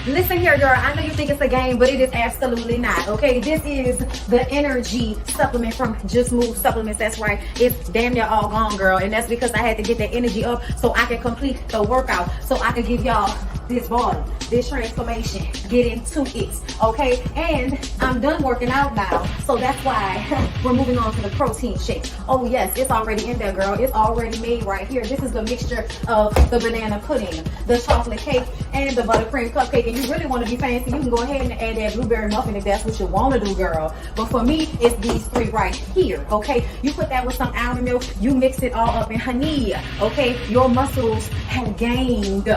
Listen here, girl. I know you think it's a game, but it is absolutely not. Okay, this is the energy supplement from Just Move Supplements. That's right. It's damn near all gone, girl, and that's because I had to get that energy up so I can complete the workout, so I can give y'all this body, this transformation, get into it. Okay, and I'm done working out now, so that's why we're moving on to the protein shake. Oh yes, it's already in there, girl. It's already made right here. This is the mixture of the banana pudding, the chocolate cake, and the buttercream cupcake. And you really want to be fancy, you can go ahead and add that blueberry muffin if that's what you want to do, girl. But for me, it's these three right here. Okay, you put that with some almond milk, you mix it all up in honey. Okay, your muscles have gained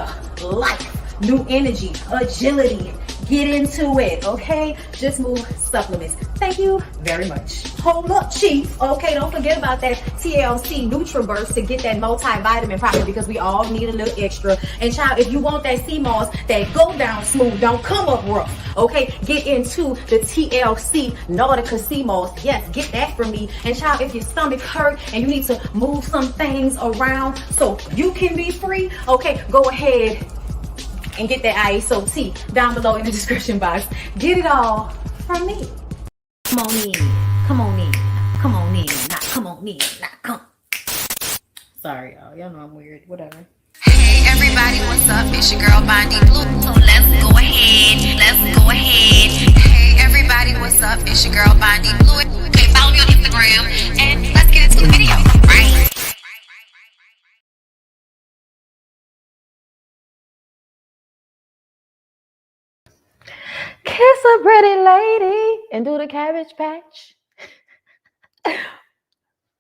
life, new energy, agility. Get into it, okay? Just Move Supplements. Thank you very much. Hold up, Chief. Okay, don't forget about that TLC NutriBurst to get that multivitamin probably, because we all need a little extra. And child, if you want that sea moss that go down smooth, don't come up rough, okay? Get into the TLC Nautica sea moss. Yes, get that from me. And child, if your stomach hurt and you need to move some things around so you can be free, okay, go ahead and get that ISO tea down below in the description box. Get it all from me. Come on in, come on in, come on in, not come on in, not come. Sorry, y'all know I'm weird, whatever. Hey everybody, what's up? It's your girl BondyBlue. So let's go ahead. Hey everybody, what's up? It's your girl BondyBlue. Okay, follow me on Instagram and let's get into the video, right? Kiss a pretty lady and do the cabbage patch.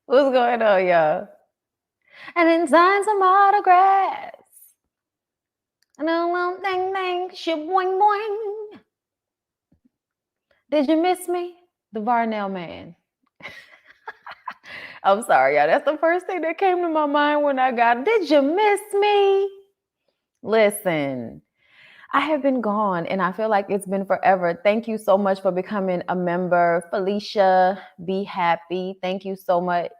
What's going on, y'all? And then sign some autographs. And then dang dang, shit boing boing. Did you miss me? The Varnell man. I'm sorry, y'all. That's the first thing that came to my mind when I got it. Did you miss me? Listen, I have been gone and I feel like it's been forever. Thank you so much for becoming a member. Felicia, be happy. Thank you so much.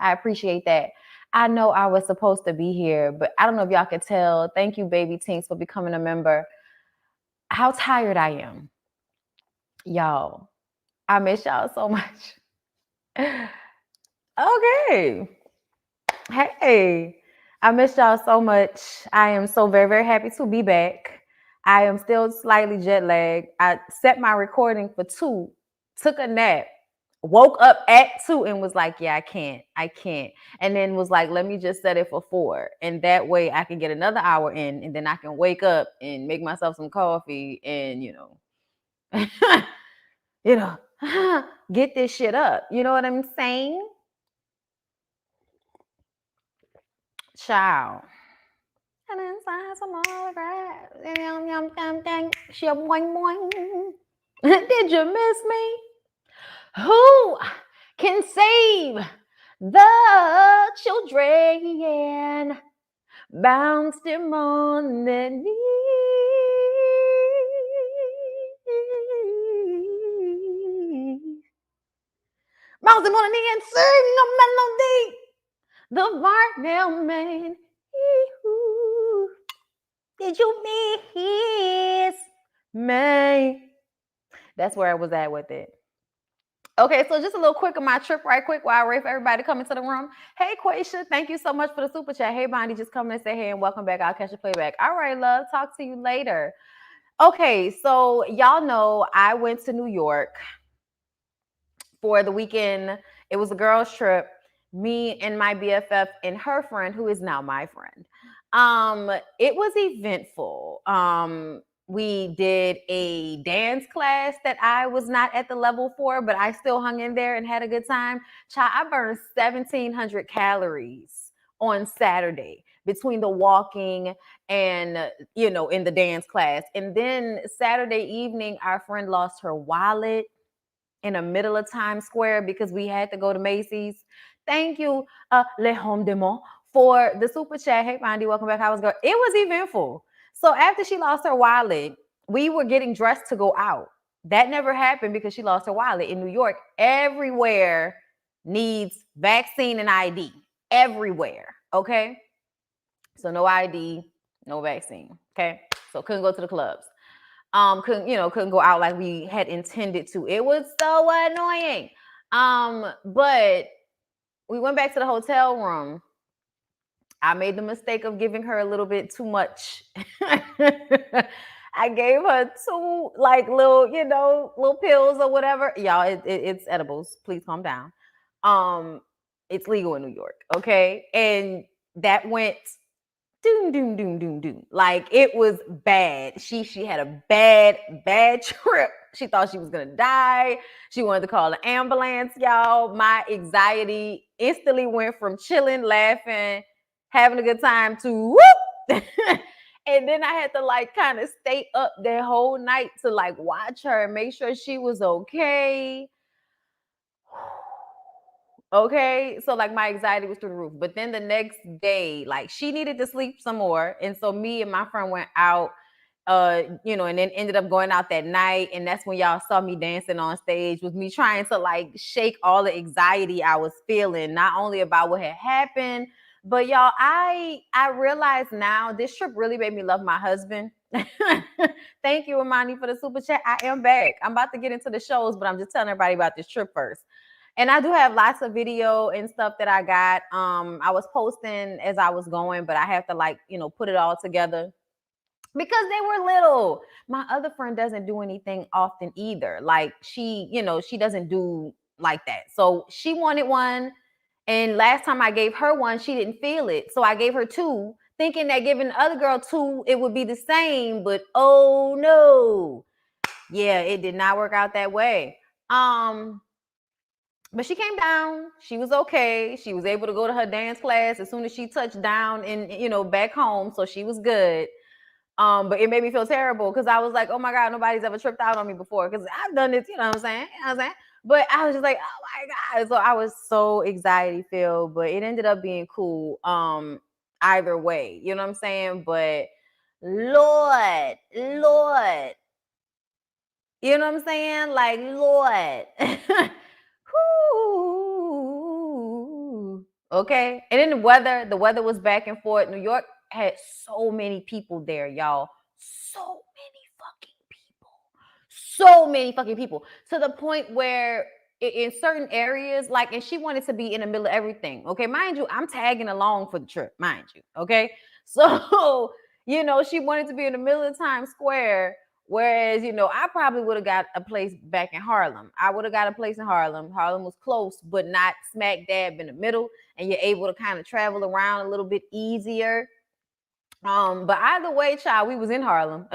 I appreciate that. I know I was supposed to be here, but I don't know if y'all could tell. Thank you, Baby Tinks, for becoming a member. How tired I am. Y'all, I miss y'all so much. Okay. Hey, I miss y'all so much. I am so very, very happy to be back. I am still slightly jet lagged. I set my recording for 2, took a nap, woke up at 2 and was like, yeah, I can't. And then was like, let me just set it for 4. And that way I can get another hour in and then I can wake up and make myself some coffee and, get this shit up. You know what I'm saying? Child. And then sign some autographs. Did you miss me? Who can save the children? Bounce them on their knees. Bounce them on their knees and sing a melody. The Varnell man. Did you miss me? That's where I was at with it. Okay, so just a little quick of my trip right quick while I wait for everybody to come into the room. Hey, Quaisha, thank you so much for the super chat. Hey, Bondy, just coming and say hey and welcome back. I'll catch a playback. All right, love. Talk to you later. Okay, so y'all know I went to New York for the weekend. It was a girls' trip. Me and my BFF and her friend, who is now my friend. It was eventful. We did a dance class that I was not at the level for, but I still hung in there and had a good time. Child, I burned 1,700 calories on Saturday between the walking and, in the dance class. And then Saturday evening, our friend lost her wallet in the middle of Times Square because we had to go to Macy's. Thank you, Le Home Demo, for the super chat. Hey, Bondy, welcome back. How was it? It was eventful. So after she lost her wallet, we were getting dressed to go out. That never happened because she lost her wallet. In New York, everywhere needs vaccine and ID. Everywhere, okay? So no ID, no vaccine, okay? So couldn't go to the clubs. Couldn't go out like we had intended to. It was so annoying. But we went back to the hotel room. I made the mistake of giving her a little bit too much. I gave her two like little pills or whatever. Y'all, it's edibles. Please calm down. Um, it's legal in New York, okay? And that went doom doom doom doom doom. Like it was bad. She had a bad trip. She thought she was gonna die. She wanted to call the ambulance, y'all. My anxiety instantly went from chilling, laughing, having a good time to whoop. And then I had to like kind of stay up that whole night to like watch her and make sure she was okay. Okay, so like my anxiety was through the roof. But then the next day, like she needed to sleep some more, and so me and my friend went out, and then ended up going out that night, and that's when y'all saw me dancing on stage with me trying to like shake all the anxiety I was feeling, not only about what had happened, but y'all, I realize now this trip really made me love my husband. Thank you, Amani, for the super chat. I am back. I'm about to get into the shows, but I'm just telling everybody about this trip first. And I do have lots of video and stuff that I got. I was posting as I was going, but I have to like, put it all together because they were little. My other friend doesn't do anything often either. Like she doesn't do like that. So she wanted one. And last time I gave her one, she didn't feel it. So I gave her two, thinking that giving the other girl two, it would be the same. But oh no. Yeah, it did not work out that way. But she came down. She was okay. She was able to go to her dance class as soon as she touched down in back home. So she was good. But it made me feel terrible because I was like, oh my God, nobody's ever tripped out on me before. Because I've done this, you know what I'm saying? You know what I'm saying? But I was just like, oh my God. So I was so anxiety filled, but it ended up being cool. Either way. You know what I'm saying? But Lord. You know what I'm saying? Like, Lord. Okay. And then the weather was back and forth. New York had so many people there, y'all. So many fucking people. To the point where in certain areas, like, and she wanted to be in the middle of everything. Okay. Mind you, I'm tagging along for the trip, mind you. Okay. So, she wanted to be in the middle of Times Square. Whereas, I probably would have got a place back in Harlem. I would have got a place in Harlem. Harlem was close, but not smack dab in the middle. And you're able to kind of travel around a little bit easier. But either way, child, we was in Harlem.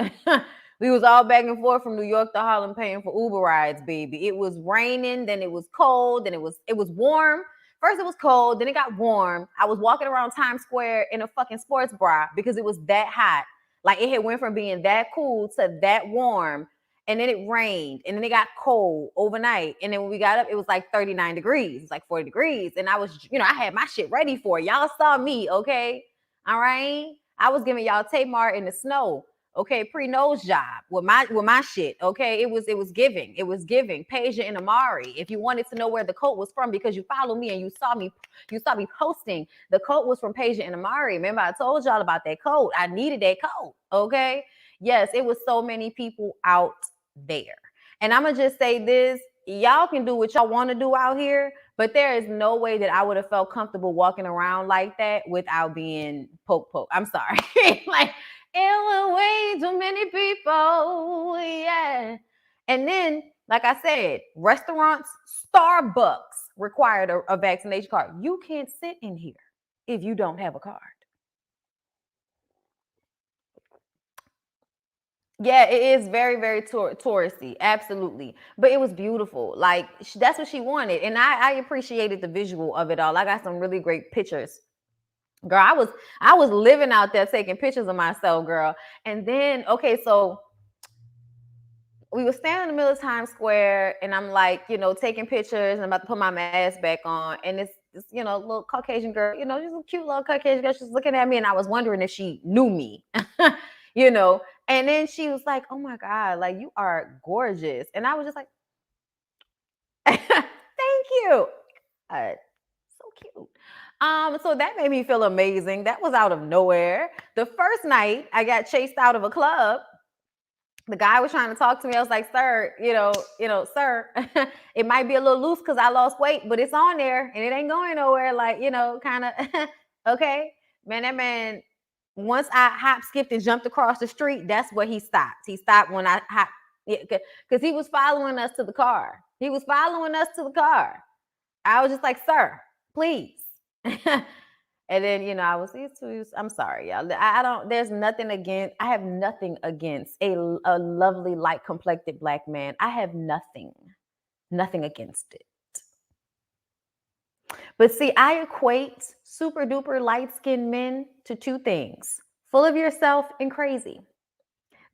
We was all back and forth from New York to Harlem paying for Uber rides, baby. It was raining, then it was cold, then it was warm. First it was cold, then it got warm. I was walking around Times Square in a fucking sports bra because it was that hot. Like it had went from being that cool to that warm. And then it rained, and then it got cold overnight. And then when we got up, it was like 39 degrees. It's like 40 degrees. And I was, I had my shit ready for it. Y'all saw me, okay? All right. I was giving y'all Tamar in the snow. Okay, pre-nose job with my shit. Okay, it was giving. Peja and Amari. If you wanted to know where the coat was from, because you follow me and you saw me posting, the coat was from Peja and Amari. Remember, I told y'all about that coat. I needed that coat. Okay. Yes, it was so many people out there. And I'm gonna just say this: y'all can do what y'all want to do out here, but there is no way that I would have felt comfortable walking around like that without being poke. I'm sorry. Like, it was way too many people. Yeah. And then, like I said, restaurants, Starbucks required a vaccination card. You can't sit in here if you don't have a card. Yeah, it is very, very touristy. Absolutely. But it was beautiful. Like, that's what she wanted. And I appreciated the visual of it all. I got some really great pictures. Girl, I was living out there taking pictures of myself, girl. And then, okay, so we were standing in the middle of Times Square, and I'm like, taking pictures, and I'm about to put my mask back on. And this little Caucasian girl, just a cute little Caucasian girl, she's looking at me, and I was wondering if she knew me, And then she was like, oh my God, like, you are gorgeous. And I was just like, thank you. So cute. So that made me feel amazing. That was out of nowhere. The first night I got chased out of a club The guy was trying to talk to me. I was like, sir, sir, it might be a little loose because I lost weight, but it's on there and it ain't going nowhere. Like, kind of, okay. Man, that man, once I hop, skipped, and jumped across the street, that's where he stopped. He stopped when I hopped, because he was following us to the car. He was following us to the car. I was just like, sir, please. And then, I was these two. I'm sorry, y'all. I don't. There's nothing against. I have nothing against a lovely, light complected black man. I have nothing against it. But see, I equate super duper light skinned men to two things: full of yourself and crazy.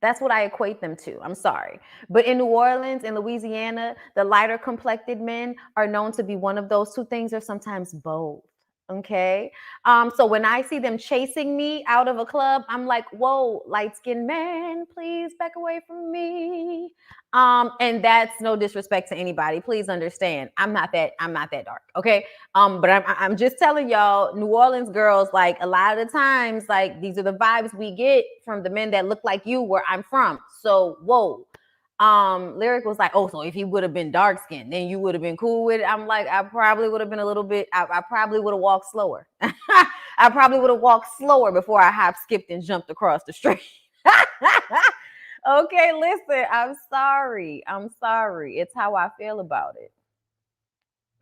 That's what I equate them to. I'm sorry. But in New Orleans and Louisiana, the lighter complected men are known to be one of those two things or sometimes both. Okay. So when I see them chasing me out of a club, I'm like, whoa, light skinned man, please back away from me. And that's no disrespect to anybody. Please understand. I'm not that dark. Okay. But I'm just telling y'all, New Orleans girls, like a lot of the times, like these are the vibes we get from the men that look like you where I'm from. So whoa. Lyric was like, oh, so if he would have been dark skinned, then you would have been cool with it. I'm like, I probably would have been a little bit, I probably would have walked slower. I probably would have walked slower before I hop, skipped, and jumped across the street. Okay, listen, I'm sorry. It's how I feel about it.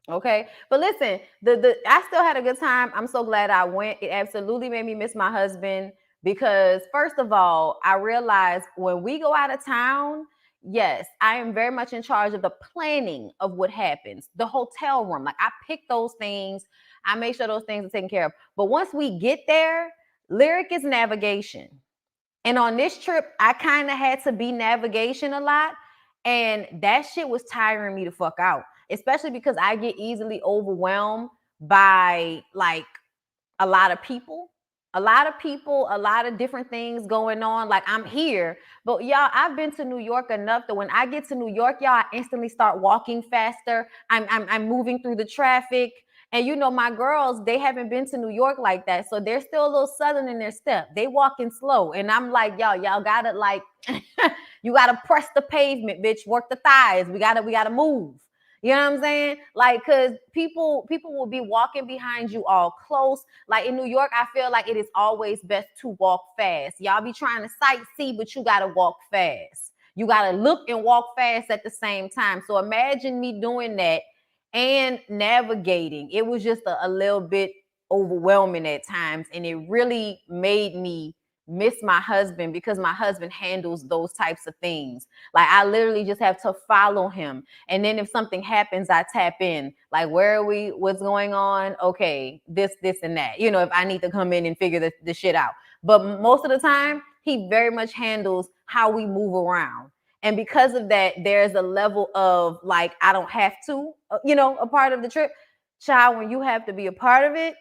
Okay, but listen, the I still had a good time. I'm so glad I went. It absolutely made me miss my husband because first of all, I realized when we go out of town, yes, I am very much in charge of the planning of what happens. The hotel room, like I pick those things, I make sure those things are taken care of. But once we get there, lyric is navigation. And on this trip, I kind of had to be navigation a lot. And that shit was tiring me the fuck out, especially because I get easily overwhelmed by like a lot of people, a lot of different things going on. Like I'm here, but y'all, I've been to New York enough that when I get to New York, y'all, I instantly start walking faster. I'm moving through the traffic. And my girls, they haven't been to New York like that. So they're still a little southern in their step. They walking slow. And I'm like, y'all gotta like, you gotta press the pavement, bitch. Work the thighs. We gotta move. You know what I'm saying? Like, cause people will be walking behind you all close. Like in New York, I feel like it is always best to walk fast. Y'all be trying to sightsee, but you gotta walk fast. You gotta look and walk fast at the same time. So imagine me doing that and navigating. It was just a little bit overwhelming at times, and it really made me miss my husband because my husband handles those types of things. Like I literally just have to follow him, and then if something happens, I tap in. Like, where are we? What's going on? Okay, this and that. If I need to come in and figure the shit out. But most of the time, he very much handles how we move around. And because of that, there's a level of like, I don't have to, a part of the trip. Child, when you have to be a part of it,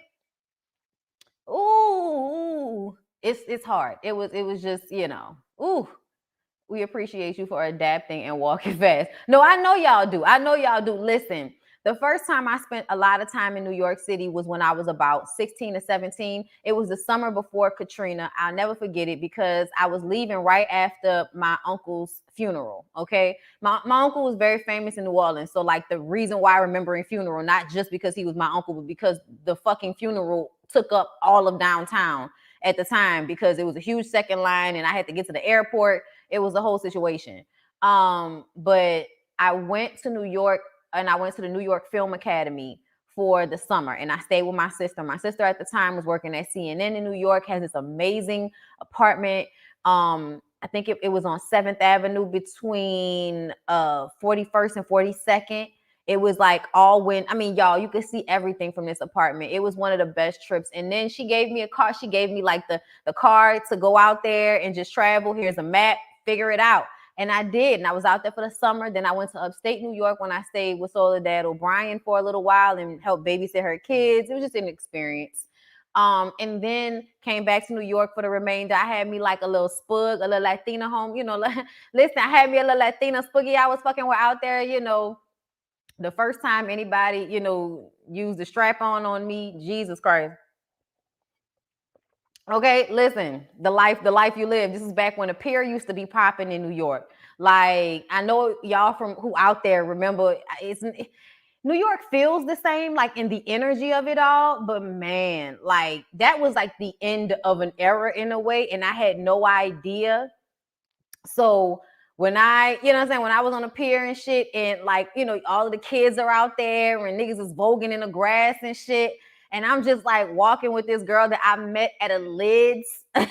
ooh, it's hard. It was just, ooh, we appreciate you for adapting and walking fast. No, I know y'all do. Listen, the first time I spent a lot of time in New York City was when I was about 16 or 17. It was the summer before Katrina. I'll never forget it because I was leaving right after my uncle's funeral. Okay. My uncle was very famous in New Orleans. So like the reason why remembering funeral, not just because he was my uncle, but because the fucking funeral took up all of downtown at the time because it was a huge second line and I had to get to the airport. It was a whole situation. But I went to New York and I went to the New York Film Academy for the summer and I stayed with my sister. My sister at the time was working at CNN in New York, has this amazing apartment. I think it was on 7th Avenue between 41st and 42nd. It was like y'all, you could see everything from this apartment. It was one of the best trips. And then she gave me a car. She gave me like the card to go out there and just travel. Here's a map, figure it out. And I did. And I was out there for the summer. Then I went to upstate New York when I stayed with Soledad O'Brien for a little while and helped babysit her kids. It was just an experience. And then came back to New York for the remainder. I had me like a little spug, a little Latina home, listen, I had me a little Latina spuggy. I was fucking out there, the first time anybody, used the strap on me, Jesus Christ. Okay, listen, the life you live. This is back when a pier used to be popping in New York. Like, I know y'all from who out there remember, it's New York feels the same, like in the energy of it all, but man, like that was like the end of an era in a way, and I had no idea. So when I, you know what I'm saying, when I was on the pier and shit, and like, all of the kids are out there and niggas is voguing in the grass and shit. And I'm just like walking with this girl that I met at a Lids. You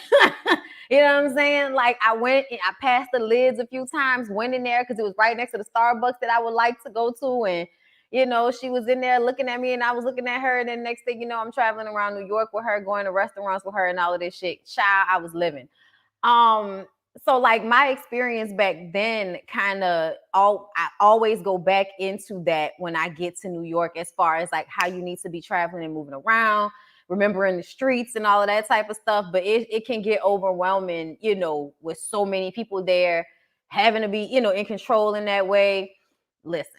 know what I'm saying? Like I went and I passed the Lids a few times, went in there because it was right next to the Starbucks that I would like to go to. And, she was in there looking at me and I was looking at her. And then next thing you know, I'm traveling around New York with her, going to restaurants with her and all of this shit. Child, I was living. Um, so like my experience back then kind of I always go back into that when I get to New York, as far as like how you need to be traveling and moving around, remembering the streets and all of that type of stuff. But it can get overwhelming, with so many people there, having to be, in control in that way. Listen.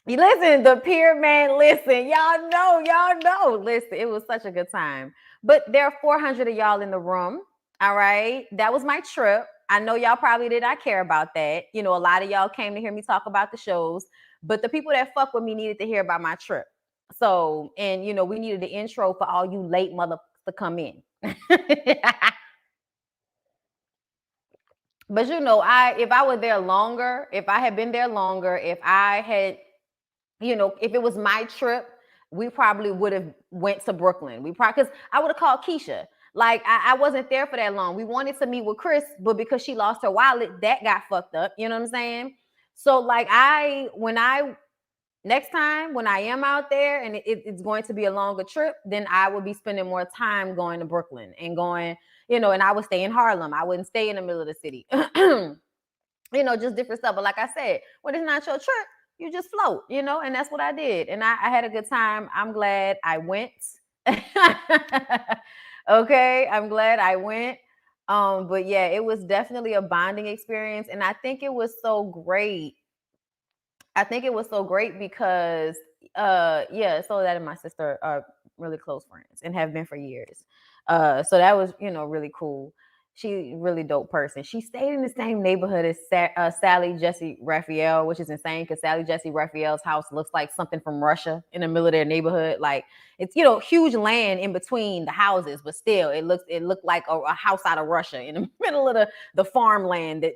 You listen, the pier man, listen, y'all know. Listen, it was such a good time. But there are 400 of y'all in the room. All right. That was my trip. I know y'all probably did not care about that. A lot of y'all came to hear me talk about the shows, but the people that fuck with me needed to hear about my trip. So, and we needed the intro for all you late motherfuckers to come in. But if I were there longer, if I had been there longer, if I had if it was my trip, we probably would have went to Brooklyn. We probably, because I would have called Keisha. Like I wasn't there for that long. We wanted to meet with Chris, but because she lost her wallet, that got fucked up. You know what I'm saying? So like next time when I am out there and it's going to be a longer trip, then I will be spending more time going to Brooklyn and going, and I would stay in Harlem. I wouldn't stay in the middle of the city. Just different stuff. But like I said, when it's not your trip, you just float, and that's what I did. And I had a good time. I'm glad I went. Okay, I'm glad I went. But yeah, it was definitely a bonding experience. And I think it was so great. I think it was so great because so that and my sister are really close friends and have been for years. So that was, really cool. She really dope person. She stayed in the same neighborhood as Sally Jesse Raphael, which is insane because Sally Jesse Raphael's house looks like something from Russia in the middle of their neighborhood. Like it's huge land in between the houses, but still it looked like a house out of Russia in the middle of the farmland that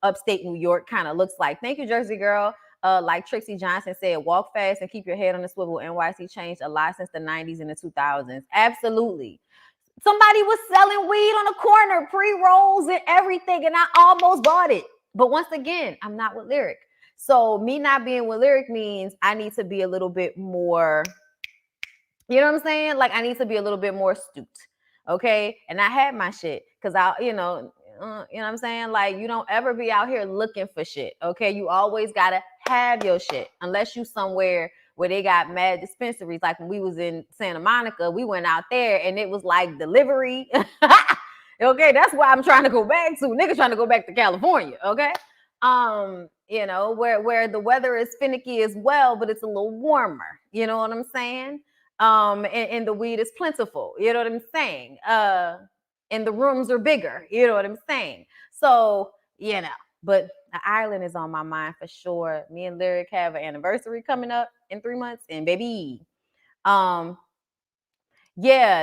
upstate New York kind of looks like. Thank you, Jersey girl. Like Trixie Johnson said, walk fast and keep your head on the swivel. NYC changed a lot since the 90s and the 2000s. Absolutely. Somebody was selling weed on the corner, pre-rolls and everything, and I almost bought it. But once again, I'm not with Lyric. So me not being with Lyric means I need to be a little bit more, you know what I'm saying? Like I need to be a little bit more astute. Okay. And I had my shit because what I'm saying? Like you don't ever be out here looking for shit. Okay. You always got to have your shit unless you somewhere where they got mad dispensaries. Like when we was in Santa Monica, we went out there and it was like delivery. Okay. That's why I'm trying to go back to. Niggas trying to go back to California. Okay. Where the weather is finicky as well, but it's a little warmer. You know what I'm saying? And the weed is plentiful. You know what I'm saying? And the rooms are bigger. You know what I'm saying? So, but the island is on my mind for sure. Me and Lyric have an anniversary coming up in 3 months, and baby, yeah,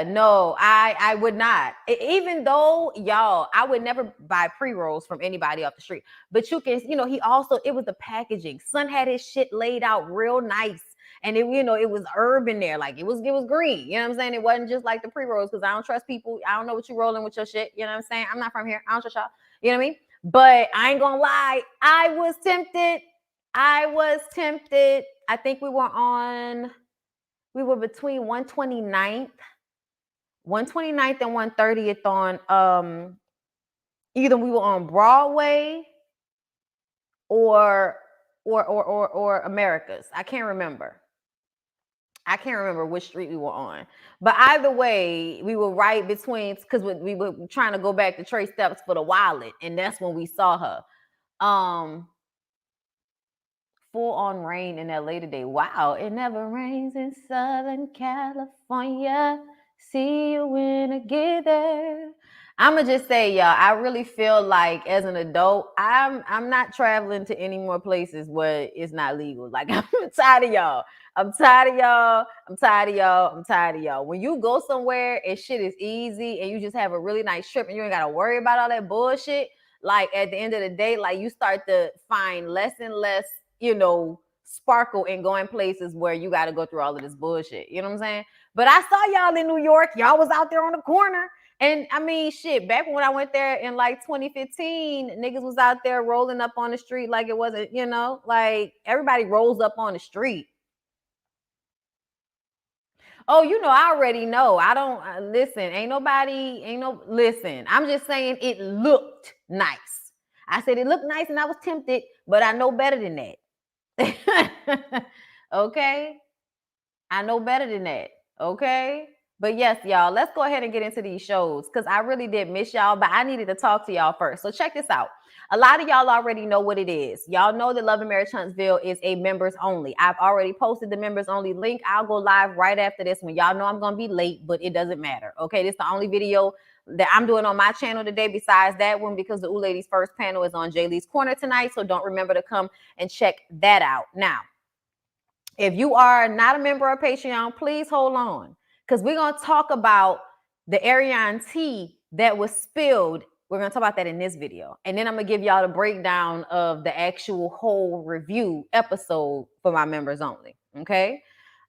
no, I would not. Even though y'all, I would never buy pre-rolls from anybody off the street. But you can, he also, it was the packaging. Son had his shit laid out real nice. And it was urban there. Like it was green. You know what I'm saying? It wasn't just like the pre-rolls because I don't trust people. I don't know what you rolling with your shit. You know what I'm saying? I'm not from here. I don't trust y'all. You know what I mean? But I ain't gonna lie. I was tempted. I think we were between 129th and 130th on either we were on Broadway or Americas. I can't remember which street we were on. But either way, we were right between because we were trying to go back to Trace Steps for the wallet, and that's when we saw her. Full on rain in LA today. Wow, it never rains in Southern California. See you when I get there. I'ma just say, y'all, I really feel like as an adult, I'm not traveling to any more places where it's not legal. Like I'm tired of y'all. I'm tired of y'all. I'm tired of y'all. I'm tired of y'all. When you go somewhere and shit is easy and you just have a really nice trip and you ain't gotta worry about all that bullshit, like at the end of the day, like you start to find less and less, sparkle in going places where you gotta go through all of this bullshit. You know what I'm saying? But I saw y'all in New York. Y'all was out there on the corner. And I mean, shit, back when I went there in like 2015, niggas was out there rolling up on the street like it wasn't, like everybody rolls up on the street. Oh, I already know. I don't listen. Listen. I'm just saying it looked nice. I said it looked nice and I was tempted, but I know better than that. Okay? I know better than that. Okay? But yes, y'all, let's go ahead and get into these shows because I really did miss y'all, but I needed to talk to y'all first. So check this out. A lot of y'all already know what it is. Y'all know that Love and Marriage Huntsville is a members only. I've already posted the members only link. I'll go live right after this one. Y'all know I'm going to be late, but it doesn't matter. Okay? This is the only video that I'm doing on my channel today besides that one because the Ooh Ladies first panel is on Jay Lee's Corner tonight. So don't remember to come and check that out. Now, if you are not a member of Patreon, please hold on because we're going to talk about the Ariane tea that was spilled. We're going to talk about that in this video. And then I'm going to give y'all the breakdown of the actual whole review episode for my members only. Okay.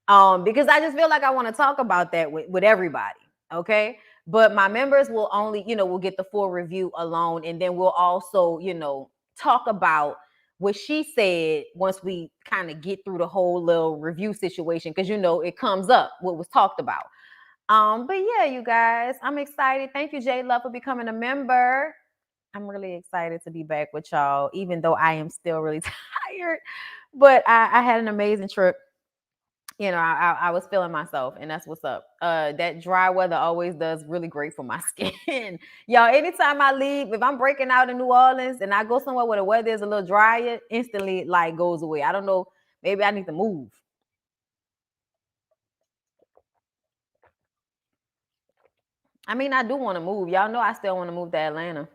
Because I just feel like I want to talk about that with everybody. Okay. But my members will only, will get the full review alone. And then we'll also, talk about what she said once we kind of get through the whole little review situation. Cause it comes up what was talked about. But yeah, you guys, I'm excited. Thank you, Jay Love, for becoming a member. I'm really excited to be back with y'all, even though I am still really tired. But I had an amazing trip. I was feeling myself, and that's what's up. That dry weather always does really great for my skin. Y'all, anytime I leave, if I'm breaking out in New Orleans and I go somewhere where the weather is a little drier, instantly like goes away. I don't know. Maybe I need to move. I mean, I do want to move. Y'all know I still want to move to Atlanta.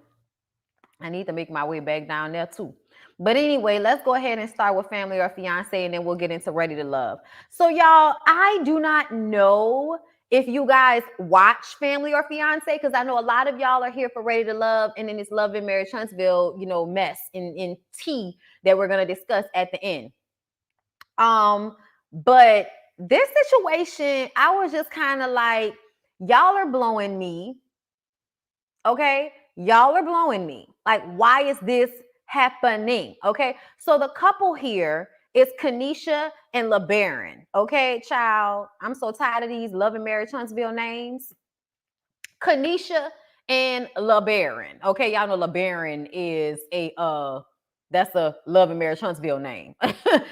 I need to make my way back down there too. But anyway, let's go ahead and start with Family or Fiance, and then we'll get into Ready to Love. So y'all, I do not know if you guys watch Family or Fiance, because I know a lot of y'all are here for Ready to Love, and then it's Love and Marriage Huntsville, mess in tea that we're gonna discuss at the end. But this situation, I was just kind of like, y'all are blowing me. Okay, y'all are blowing me. Like, why is this happening? Okay, so the couple here is Kanisha and LeBaron. Okay, child, I'm so tired of these Love and Marriage Huntsville names. Kanisha and LeBaron. Okay, y'all know LeBaron is that's a Love and Marriage Huntsville name.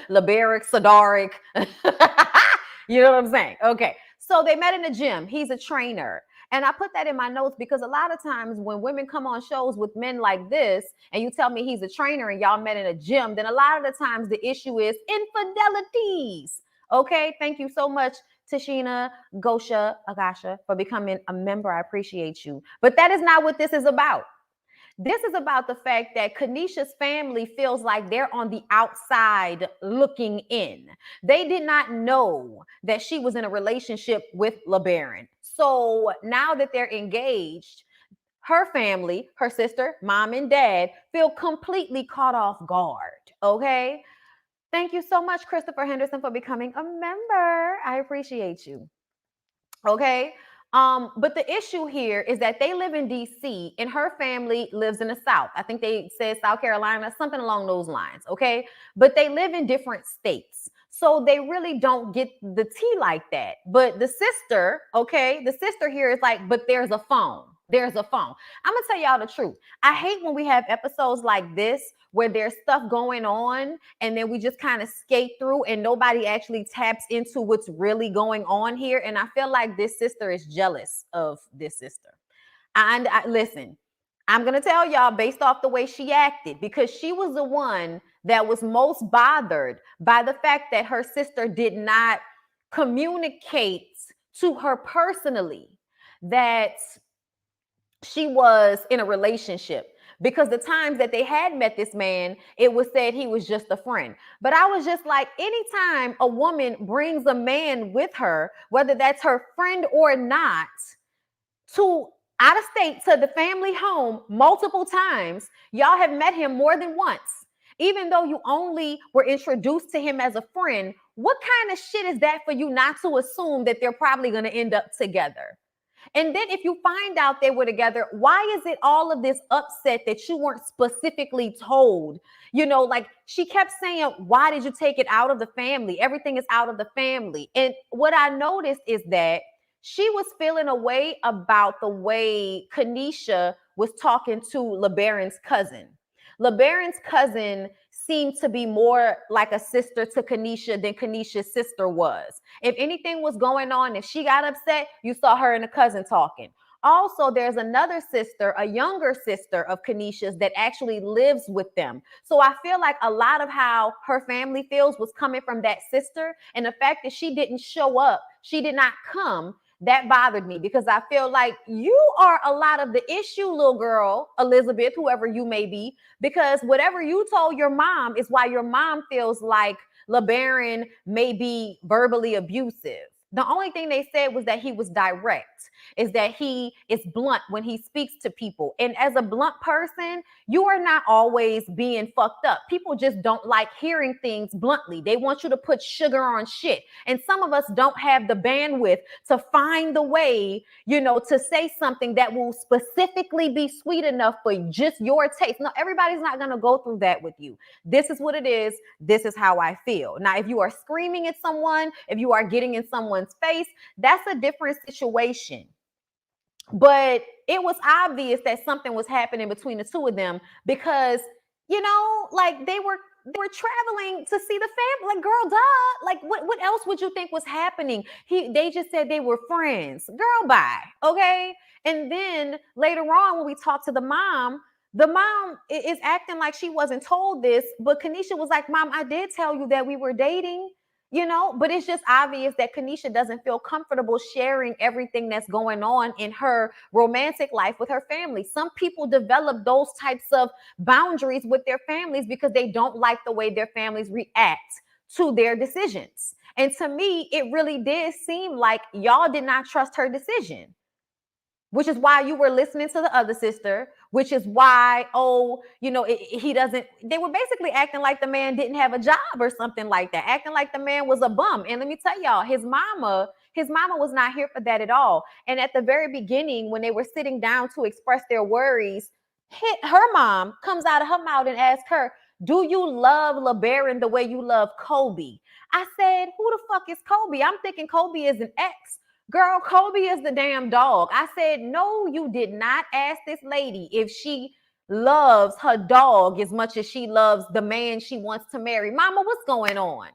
LeBaric, Sadaric. You know what I'm saying? Okay, so they met in the gym. He's a trainer. And I put that in my notes because a lot of times when women come on shows with men like this and you tell me he's a trainer and y'all met in a gym, then a lot of the times the issue is infidelities. Okay, thank you so much, Tashina Agasha, for becoming a member. I appreciate you. But that is not what this is about. This is about the fact that Kanisha's family feels like they're on the outside looking in. They did not know that she was in a relationship with LeBaron. So now that they're engaged, her family, her sister, mom, and dad feel completely caught off guard. Okay. Thank you so much, Christopher Henderson, for becoming a member. I appreciate you. Okay. But the issue here is that they live in DC and her family lives in the South. I think they said South Carolina, something along those lines. Okay. But they live in different states. So they really don't get the tea like that. But the sister, okay, the sister here is like, but there's a phone. There's a phone. I'm going to tell y'all the truth. I hate when we have episodes like this where there's stuff going on and then we just kind of skate through and nobody actually taps into what's really going on here. And I feel like this sister is jealous of this sister. And listen, I'm going to tell y'all based off the way she acted, because she was the one that was most bothered by the fact that her sister did not communicate to her personally that she was in a relationship, because the times that they had met this man, it was said he was just a friend. But I was just like, anytime a woman brings a man with her, whether that's her friend or not, to out of state to the family home multiple times, y'all have met him more than once, even though you only were introduced to him as a friend, what kind of shit is that for you not to assume that they're probably going to end up together? And then if you find out they were together, why is it all of this upset that you weren't specifically told? You know, like she kept saying, why did you take it out of the family? Everything is out of the family. And what I noticed is that she was feeling a way about the way Kanisha was talking to LeBaron's cousin. LeBaron's cousin seemed to be more like a sister to Kanisha than Kanisha's sister was. If anything was going on, if she got upset, you saw her and a cousin talking. Also, there's another sister, a younger sister of Kanisha's that actually lives with them. So I feel like a lot of how her family feels was coming from that sister. And the fact that she didn't show up, she did not come, that bothered me, because I feel like you are a lot of the issue, little girl, Elizabeth, whoever you may be, because whatever you told your mom is why your mom feels like LeBaron may be verbally abusive. The only thing they said was that he was direct, is that he is blunt when he speaks to people. And as a blunt person, you are not always being fucked up. People just don't like hearing things bluntly. They want you to put sugar on shit. And some of us don't have the bandwidth to find the way, you know, to say something that will specifically be sweet enough for just your taste. No, everybody's not going to go through that with you. This is what it is. This is how I feel. Now, if you are screaming at someone, if you are getting in someone's face, that's a different situation. But it was obvious that something was happening between the two of them, because, you know, like they were traveling to see the family. Like, girl, duh. Like, what else would you think was happening? They just said they were friends. Girl, bye. Okay. And then later on, when we talked to the mom is acting like she wasn't told this, but Kanisha was like, Mom, I did tell you that we were dating. You know, but it's just obvious that Kanisha doesn't feel comfortable sharing everything that's going on in her romantic life with her family. Some people develop those types of boundaries with their families because they don't like the way their families react to their decisions. And to me, it really did seem like y'all did not trust her decision, which is why you were listening to the other sister, which is why, they were basically acting like the man didn't have a job or something like that, acting like the man was a bum. And let me tell y'all, his mama was not here for that at all. And at the very beginning, when they were sitting down to express their worries, her mom comes out of her mouth and asks her, do you love LeBaron the way you love Kobe? I said, who the fuck is Kobe? I'm thinking Kobe is an ex. Girl, Kobe is the damn dog. I said, no, you did not ask this lady if she loves her dog as much as she loves the man she wants to marry. Mama, what's going on?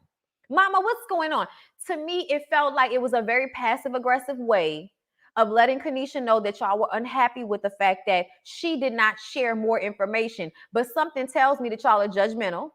Mama, what's going on? To me, it felt like it was a very passive aggressive way of letting Kanisha know that y'all were unhappy with the fact that she did not share more information. But something tells me that y'all are judgmental.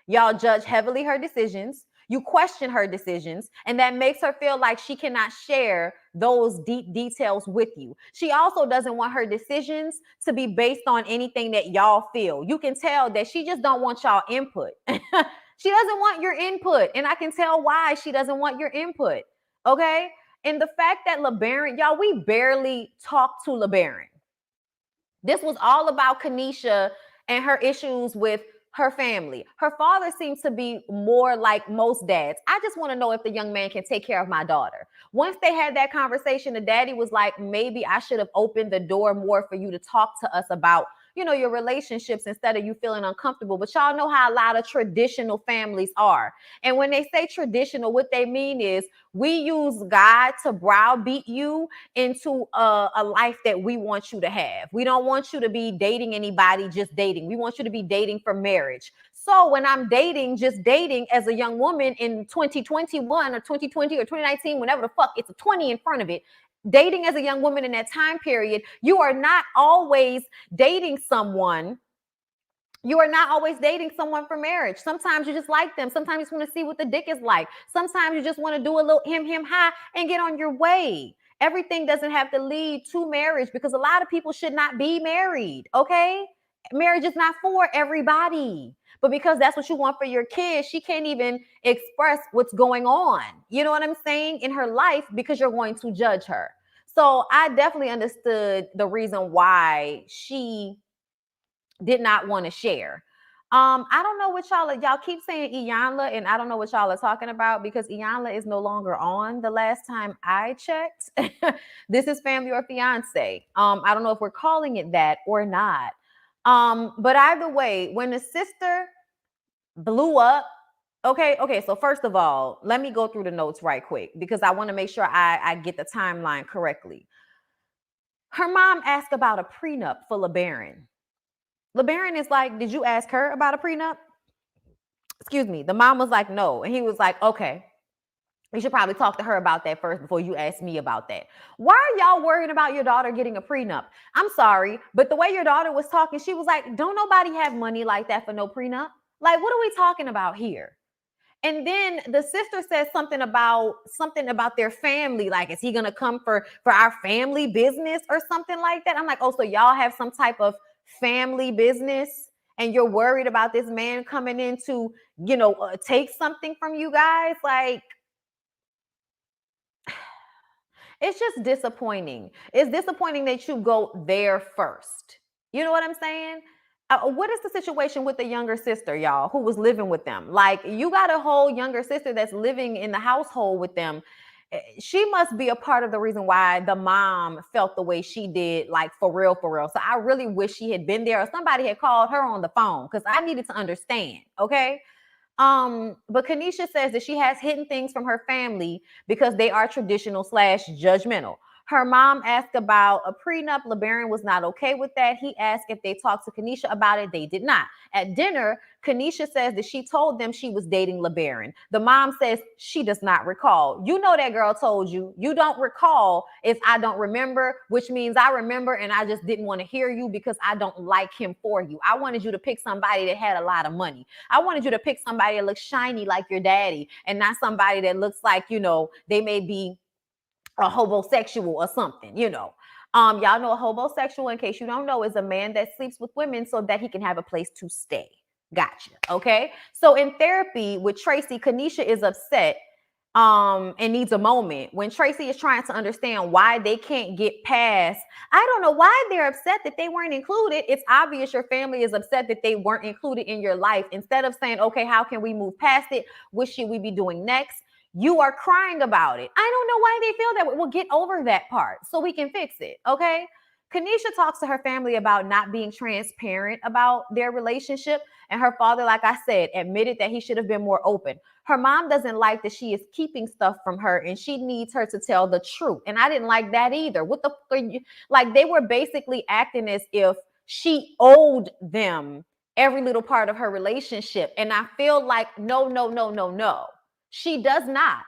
Y'all judge heavily her decisions. You question her decisions, and that makes her feel like she cannot share those deep details with you. She also doesn't want her decisions to be based on anything that y'all feel. You can tell that she just don't want y'all input. She doesn't want your input, and I can tell why she doesn't want your input, okay? And the fact that LeBaron, y'all, we barely talked to LeBaron. This was all about Kanisha and her issues with her family. Her father seems to be more like most dads. I just want to know if the young man can take care of my daughter. Once they had that conversation, the daddy was like, maybe I should have opened the door more for you to talk to us about, your relationships instead of you feeling uncomfortable. But y'all know how a lot of traditional families are. And when they say traditional, what they mean is we use God to browbeat you into a life that we want you to have. We don't want you to be dating anybody, just dating. We want you to be dating for marriage. So when I'm just dating as a young woman in 2021 or 2020 or 2019, whenever the fuck it's a 20 in front of it, dating as a young woman in that time period, you are not always dating someone You are not always dating someone for marriage. Sometimes you just like them. Sometimes you just want to see what the dick is like. Sometimes you just want to do a little him high and get on your way. Everything doesn't have to lead to marriage because a lot of people should not be married. Okay. Marriage is not for everybody. But because that's what you want for your kids, she can't even express what's going on. You know what I'm saying? In her life because you're going to judge her. So I definitely understood the reason why she did not want to share. I don't know what y'all keep saying Iyanla, and I don't know what y'all are talking about because Iyanla is no longer on the last time I checked. This is family or fiance. I don't know if we're calling it that or not. But either way, when the sister blew up, okay. So first of all, let me go through the notes right quick because I want to make sure I get the timeline correctly. Her mom asked about a prenup for LeBaron. LeBaron is like, did you ask her about a prenup? Excuse me. The mom was like, no. And he was like, okay. You should probably talk to her about that first before you ask me about that. Why are y'all worrying about your daughter getting a prenup? I'm sorry, but the way your daughter was talking, she was like, don't nobody have money like that for no prenup. Like, what are we talking about here? And then the sister says something about their family. Like, is he gonna come for our family business or something like that? I'm like, oh, so y'all have some type of family business, and you're worried about this man coming in to, take something from you guys? Like, it's just disappointing. It's disappointing that you go there first. You know what I'm saying? What is the situation with the younger sister, y'all, who was living with them? Like, you got a whole younger sister that's living in the household with them. She must be a part of the reason why the mom felt the way she did, like, for real, for real. So I really wish she had been there or somebody had called her on the phone because I needed to understand. Okay. But Kanisha says that she has hidden things from her family because they are traditional / judgmental. Her mom asked about a prenup. LeBaron was not okay with that. He asked if they talked to Kanisha about it. They did not. At dinner, Kanisha says that she told them she was dating LeBaron. The mom says she does not recall. You know that girl told you. You don't recall if I don't remember, which means I remember and I just didn't want to hear you because I don't like him for you. I wanted you to pick somebody that had a lot of money. I wanted you to pick somebody that looks shiny like your daddy and not somebody that looks like, they may be a homosexual or something. Y'all know a homosexual, in case you don't know, is a man that sleeps with women so that he can have a place to stay. Gotcha. Okay. So in therapy with Tracy, Kanisha is upset and needs a moment when Tracy is trying to understand why they can't get past. I don't know why they're upset that they weren't included. It's obvious your family is upset that they weren't included in your life. Instead of saying, okay, how can we move past it? What should we be doing next? You are crying about it. I don't know why they feel that way. We'll get over that part so we can fix it. Okay. Kanisha talks to her family about not being transparent about their relationship. And her father, like I said, admitted that he should have been more open. Her mom doesn't like that she is keeping stuff from her and she needs her to tell the truth. And I didn't like that either. What the fuck are you? Like, they were basically acting as if she owed them every little part of her relationship. And I feel like, no. She does not.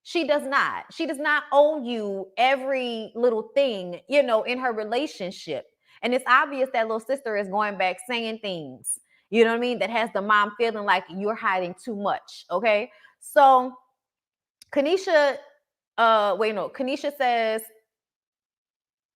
She does not. She does not owe you every little thing, in her relationship. And it's obvious that little sister is going back saying things, you know what I mean, that has the mom feeling like you're hiding too much. Okay. So Kanisha, Kanisha says,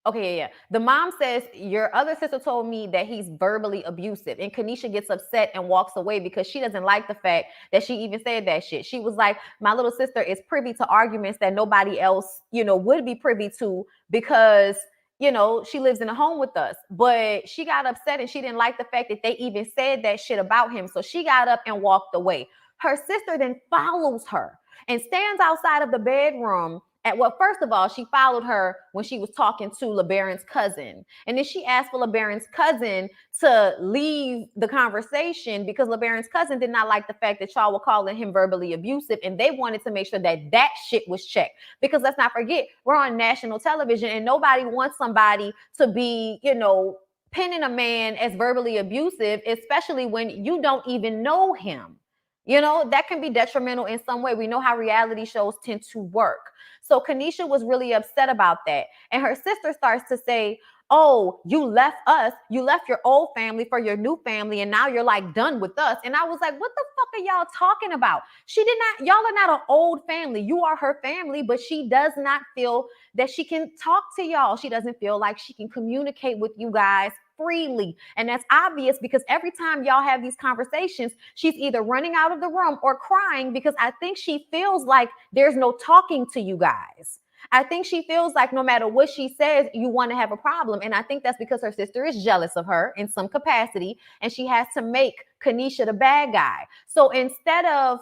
okay, yeah. The mom says, your other sister told me that he's verbally abusive. And Kanisha gets upset and walks away because she doesn't like the fact that she even said that shit. She was like, my little sister is privy to arguments that nobody else, would be privy to because, she lives in a home with us. But she got upset and she didn't like the fact that they even said that shit about him. So she got up and walked away. Her sister then follows her and stands outside of the bedroom. First of all, she followed her when she was talking to LeBaron's cousin. And then she asked for LeBaron's cousin to leave the conversation because LeBaron's cousin did not like the fact that y'all were calling him verbally abusive. And they wanted to make sure that shit was checked. Because let's not forget, we're on national television and nobody wants somebody to be, pinning a man as verbally abusive, especially when you don't even know him. That can be detrimental in some way. We know how reality shows tend to work. So Kanisha was really upset about that. And her sister starts to say, oh, you left us, you left your old family for your new family, and now you're like done with us. And I was like, what the fuck are y'all talking about? She did not, y'all are not an old family. You are her family, but she does not feel that she can talk to y'all. She doesn't feel like she can communicate with you guys freely. And that's obvious because every time y'all have these conversations, she's either running out of the room or crying because I think she feels like there's no talking to you guys. I think she feels like no matter what she says, you want to have a problem. And I think that's because her sister is jealous of her in some capacity, and she has to make Kanisha the bad guy. So instead of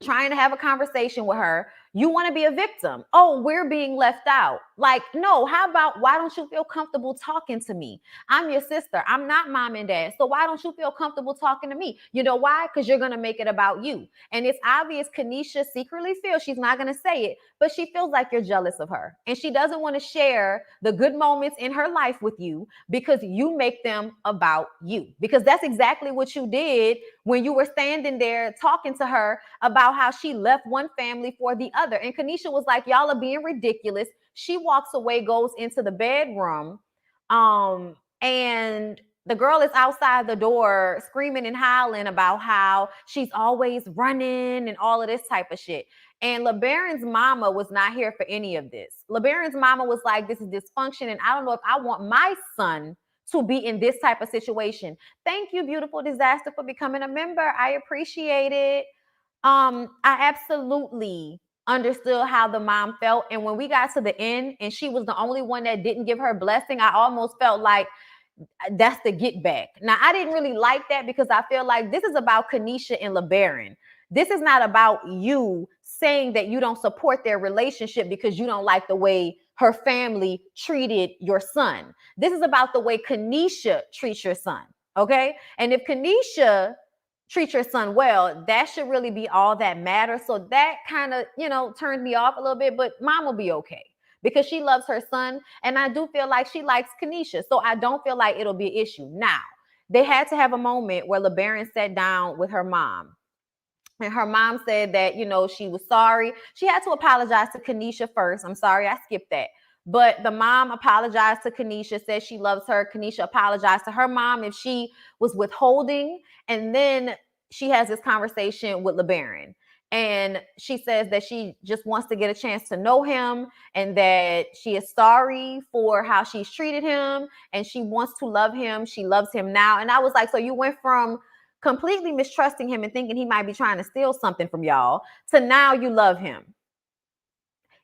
trying to have a conversation with her, you want to be a victim. Oh, we're being left out. Like, no, how about, why don't you feel comfortable talking to me? I'm your sister. I'm not mom and dad. So why don't you feel comfortable talking to me? You know why? Because you're going to make it about you. And it's obvious Kanisha secretly feels, she's not going to say it, but she feels like you're jealous of her. And she doesn't want to share the good moments in her life with you because you make them about you. Because that's exactly what you did when you were standing there talking to her about how she left one family for the other. And Kanisha was like, y'all are being ridiculous. She walks away, goes into the bedroom, and the girl is outside the door screaming and howling about how she's always running and all of this type of shit. And LeBaron's mama was not here for any of this. LeBaron's mama was like, this is dysfunction, and I don't know if I want my son to be in this type of situation. Thank you, Beautiful Disaster, for becoming a member. I appreciate it. I absolutely understood how the mom felt. And when we got to the end and she was the only one that didn't give her blessing, I almost felt like that's the get back. Now, I didn't really like that because I feel like this is about Kanisha and LeBaron. This is not about you saying that you don't support their relationship because you don't like the way her family treated your son. This is about the way Kanisha treats your son. Okay. And if Kanisha treat your son well, that should really be all that matters. So that kind of, turns me off a little bit, but mom will be okay because she loves her son. And I do feel like she likes Kanisha. So I don't feel like it'll be an issue. Now, they had to have a moment where LeBaron sat down with her mom. And her mom said that, she was sorry. She had to apologize to Kanisha first. I'm sorry, I skipped that. But the mom apologized to Kanisha, said she loves her. Kanisha apologized to her mom if she was withholding. And then she has this conversation with LeBaron. And she says that she just wants to get a chance to know him and that she is sorry for how she's treated him and she wants to love him. She loves him now. And I was like, so you went from completely mistrusting him and thinking he might be trying to steal something from y'all to now you love him.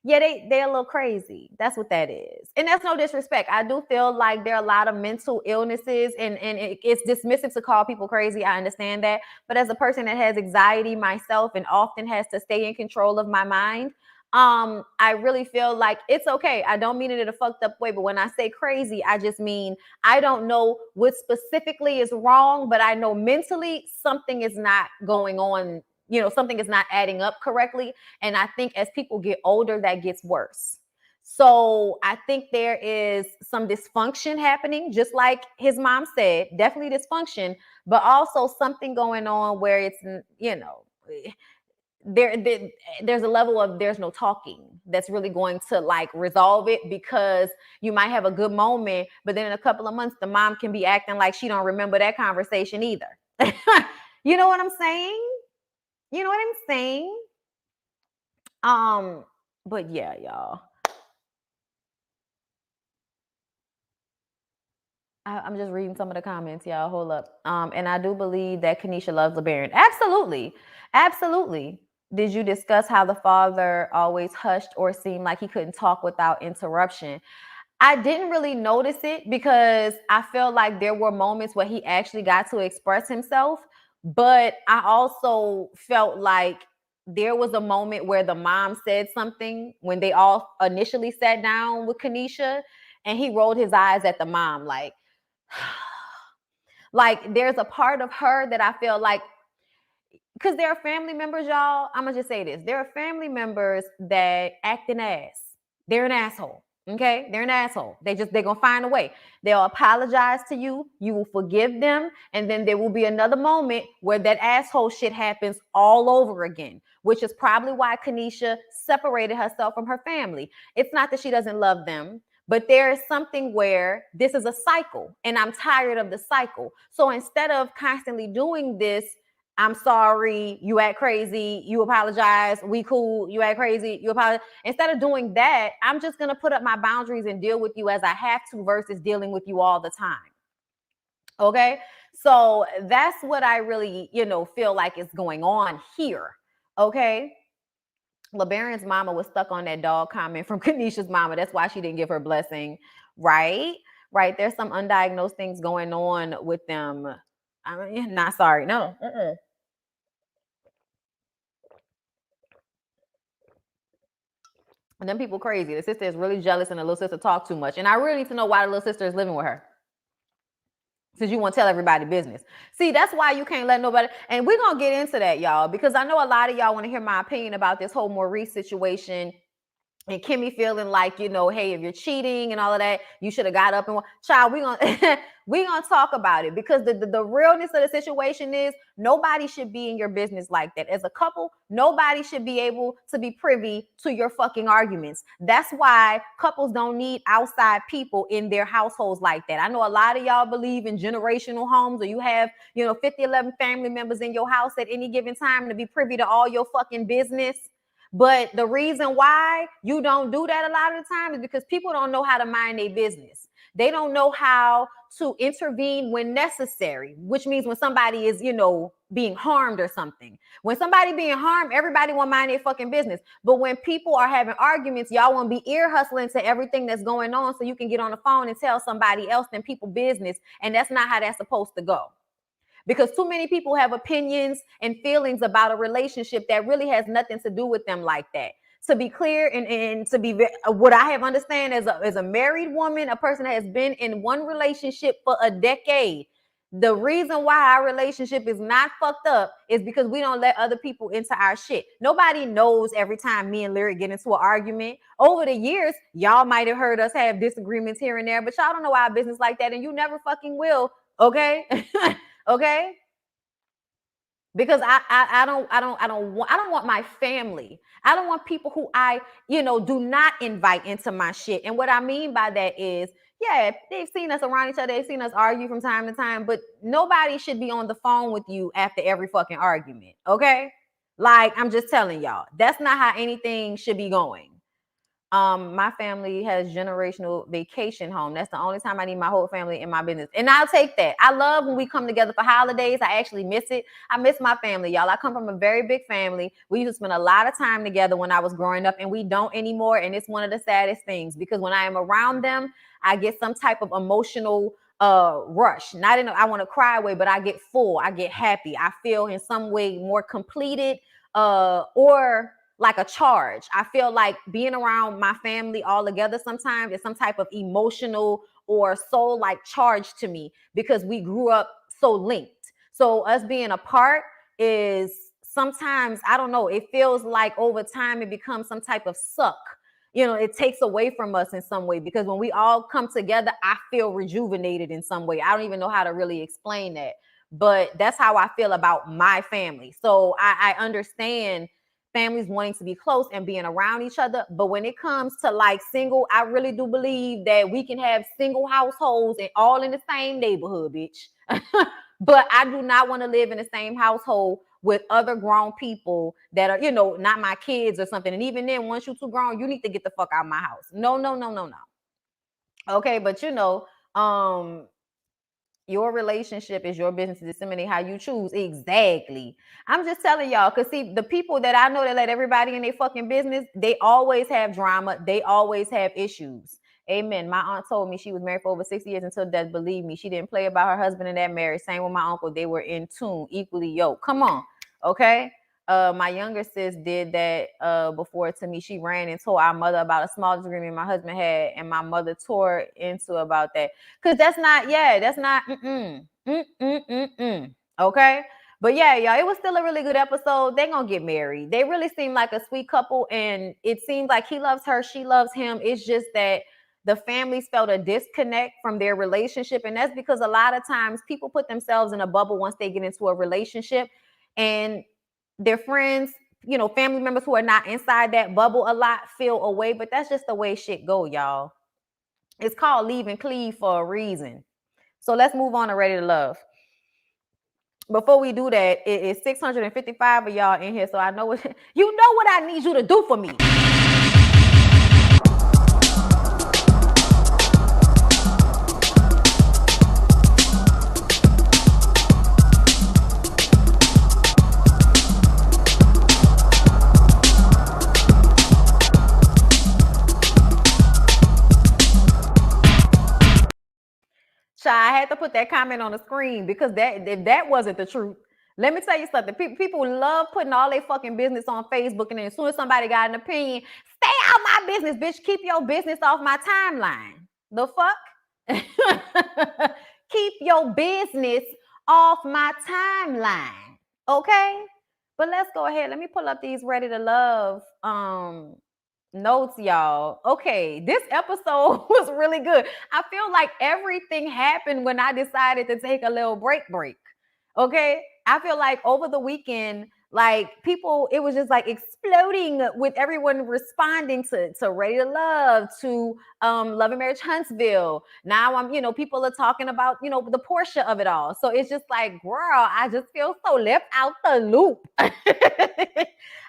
Yeah, they're a little crazy. That's what that is. And that's no disrespect. I do feel like there are a lot of mental illnesses and it's dismissive to call people crazy. I understand that. But as a person that has anxiety myself and often has to stay in control of my mind, I really feel like it's okay. I don't mean it in a fucked up way, but when I say crazy, I just mean I don't know what specifically is wrong, but I know mentally something is not going on. Something is not adding up correctly. And I think as people get older, that gets worse. So I think there is some dysfunction happening, just like his mom said, definitely dysfunction, but also something going on where it's, there's a level of there's no talking that's really going to like resolve it, because you might have a good moment, but then in a couple of months, the mom can be acting like she don't remember that conversation either. You know what I'm saying? You know what I'm saying? But yeah, y'all. I'm just reading some of the comments, y'all. Hold up. And I do believe that Kanisha loves LeBaron. Absolutely. Absolutely. Did you discuss how the father always hushed or seemed like he couldn't talk without interruption? I didn't really notice it because I felt like there were moments where he actually got to express himself. But I also felt like there was a moment where the mom said something when they all initially sat down with Kanisha, and he rolled his eyes at the mom like there's a part of her that I feel like, because there are family members, y'all. I'm gonna just say this. There are family members that act an ass. They're an asshole. Okay, they're an asshole. They're gonna find a way. They'll apologize to you. You will forgive them, and then there will be another moment where that asshole shit happens all over again, which is probably why Kanisha separated herself from her family. It's not that she doesn't love them, But there is something where this is a cycle and I'm tired of the cycle. So instead of constantly doing this, I'm sorry, you act crazy, you apologize, we cool, you act crazy, you apologize. Instead of doing that, I'm just going to put up my boundaries and deal with you as I have to versus dealing with you all the time. Okay? So that's what I really, feel like is going on here. Okay? LeBaron's mama was stuck on that dog comment from Kanisha's mama. That's why she didn't give her blessing, right? Right. There's some undiagnosed things going on with them. I mean, not sorry. No. And them people crazy. The sister is really jealous and the little sister talk too much. And I really need to know why the little sister is living with her. Since you want to tell everybody business. See, that's why you can't let nobody. And we're going to get into that, y'all, because I know a lot of y'all want to hear my opinion about this whole Maurice situation. And Kimmy feeling like, hey, if you're cheating and all of that, you should have got up and child, we're gonna talk about it, because the realness of the situation is nobody should be in your business like that. As a couple, nobody should be able to be privy to your fucking arguments. That's why couples don't need outside people in their households like that. I know a lot of y'all believe in generational homes, or you have, 50, 11 family members in your house at any given time to be privy to all your fucking business. But the reason why you don't do that a lot of the time is because people don't know how to mind their business. They don't know how to intervene when necessary, which means when somebody is, being harmed or something. When somebody being harmed, everybody want to mind their fucking business. But when people are having arguments, y'all want to be ear hustling to everything that's going on so you can get on the phone and tell somebody else than people business. And that's not how that's supposed to go. Because too many people have opinions and feelings about a relationship that really has nothing to do with them like that. To be clear and to be what I have understand as a married woman, a person that has been in one relationship for a decade, the reason why our relationship is not fucked up is because we don't let other people into our shit. Nobody knows every time me and Lyric get into an argument. Over the years, y'all might have heard us have disagreements here and there, but y'all don't know our business like that, and you never fucking will, okay? Okay, because I don't want my family. I don't want people who I do not invite into my shit. And what I mean by that is, yeah, they've seen us around each other, they've seen us argue from time to time, but nobody should be on the phone with you after every fucking argument. Okay, like I'm just telling y'all, that's not how anything should be going. My family has generational vacation home. That's the only time I need my whole family in my business. And I'll take that. I love when we come together for holidays. I actually miss it. I miss my family, y'all. I come from a very big family. We used to spend a lot of time together when I was growing up, and we don't anymore. And it's one of the saddest things, because when I am around them, I get some type of emotional rush. Not in I want to cry away, but I get full. I get happy. I feel in some way more completed, or like a charge. I feel like being around my family all together sometimes is some type of emotional or soul like charge to me, because we grew up so linked. So us being apart is sometimes, I don't know, it feels like over time it becomes some type of suck. It takes away from us in some way, because when we all come together, I feel rejuvenated in some way. I don't even know how to really explain that, but that's how I feel about my family. So I understand families wanting to be close and being around each other. But when it comes to like single, I really do believe that we can have single households and all in the same neighborhood, bitch. But I do not want to live in the same household with other grown people that are, not my kids or something. And even then, once you're too grown, you need to get the fuck out of my house. No. Okay, but your relationship is your business to disseminate how you choose. Exactly. I'm just telling y'all, because see, the people that I know that let everybody in their fucking business, they always have drama. They always have issues. Amen. My aunt told me she was married for over 6 years until death. Believe me, she didn't play about her husband in that marriage. Same with my uncle. They were in tune, equally yoked. Come on. Okay. My younger sis did that before to me. She ran and told our mother about a small disagreement my husband had, and my mother tore into about that. Because that's not, okay? But yeah, y'all, it was still a really good episode. They're going to get married. They really seem like a sweet couple, and it seems like he loves her, she loves him. It's just that the families felt a disconnect from their relationship, and that's because a lot of times people put themselves in a bubble once they get into a relationship, and their friends, family members who are not inside that bubble a lot feel away, but that's just the way shit go, y'all. It's called Leave and Cleave for a reason. So let's move on to Ready to Love. Before we do that, it is 655 of y'all in here, so I know what you know what I need you to do for me. I had to put that comment on the screen because if that wasn't the truth, let me tell you something. People love putting all their fucking business on Facebook, and then as soon as somebody got an opinion, stay out my business, bitch. Keep your business off my timeline. The fuck? Keep your business off my timeline. Okay? But let's go ahead. Let me pull up these Ready to Love notes, y'all. Okay, this episode was really good. I feel like everything happened when I decided to take a little break. Okay, I feel like over the weekend, like people, it was just like exploding with everyone responding to Ready to Love, to Love and Marriage Huntsville. Now people are talking about the Portia of it all. So it's just like, girl, I just feel so left out the loop. I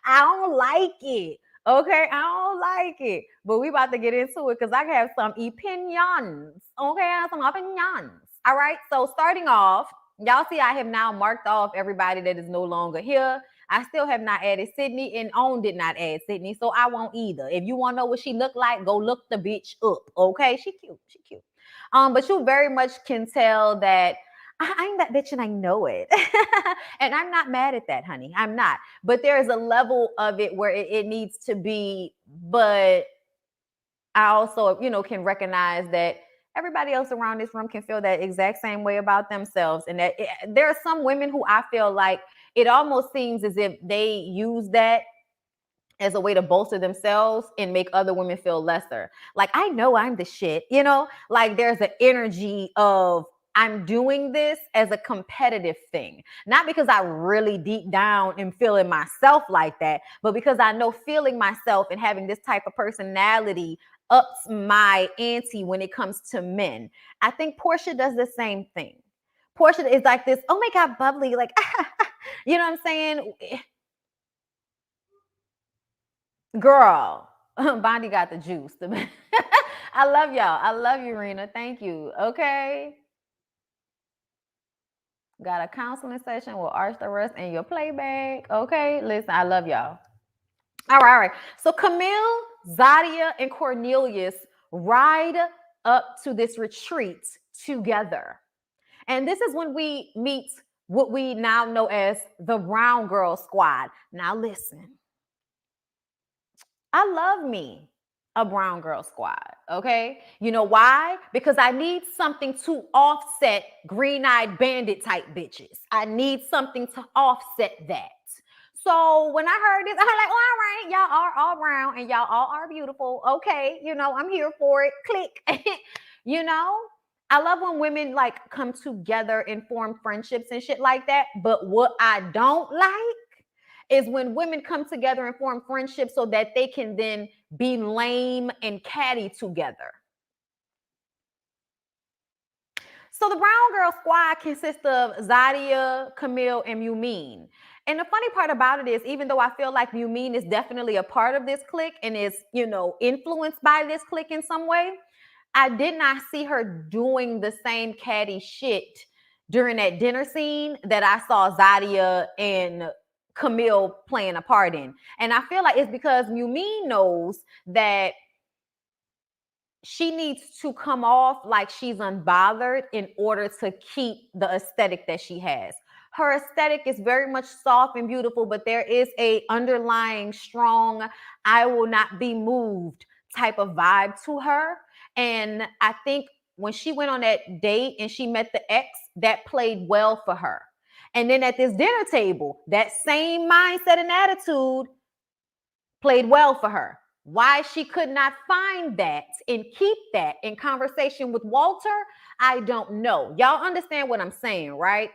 don't like it. Okay, I don't like it, but we about to get into it because I have some opinions. Okay, I have some opinions. All right, so starting off, y'all see I have now marked off everybody that is no longer here. I still have not added Sydney, and OWN did not add Sydney, so I won't either. If you want to know what she looked like, go look the bitch up. Okay, she cute. But you very much can tell that I'm that bitch and I know it. And I'm not mad at that, honey. I'm not. But there is a level of it where it needs to be. But I also, can recognize that everybody else around this room can feel that exact same way about themselves. And that there are some women who I feel like it almost seems as if they use that as a way to bolster themselves and make other women feel lesser. Like, I know I'm the shit, like there's an energy of I'm doing this as a competitive thing, not because I really deep down am feeling myself like that, but because I know feeling myself and having this type of personality ups my ante when it comes to men. I think Portia does the same thing. Portia is like this, oh my God, bubbly, like, you know what I'm saying? Girl, Bondi got the juice. I love y'all. I love you, Rena. Thank you. Okay. Got a counseling session with Arch the Rest and your playback. Okay. Listen, I love y'all. All right. So Camille, Zadia, and Cornelius ride up to this retreat together. And this is when we meet what we now know as the Brown Girl Squad. Now listen. I love me a Brown Girl Squad, okay? You know why? Because I need something to offset green-eyed bandit type bitches. I need something to offset that. So when I heard this, I'm like, oh, all right, y'all are all brown and y'all all are beautiful. Okay, I'm here for it. Click. I love when women like come together and form friendships and shit like that. But what I don't like is when women come together and form friendships so that they can then be lame and catty together. So the Brown Girl Squad consists of Zadia, Camille, and Mumine. And the funny part about it is, even though I feel like Mumine is definitely a part of this clique and is, influenced by this clique in some way, I did not see her doing the same catty shit during that dinner scene that I saw Zadia and Camille playing a part in. And I feel like it's because Mumine knows that she needs to come off like she's unbothered in order to keep the aesthetic that she has. Her aesthetic is very much soft and beautiful, but there is a underlying strong, I will not be moved type of vibe to her. And I think when she went on that date and she met the ex, that played well for her. And then at this dinner table, that same mindset and attitude played well for her. Why she could not find that and keep that in conversation with Walter, I don't know. Y'all understand what I'm saying, right?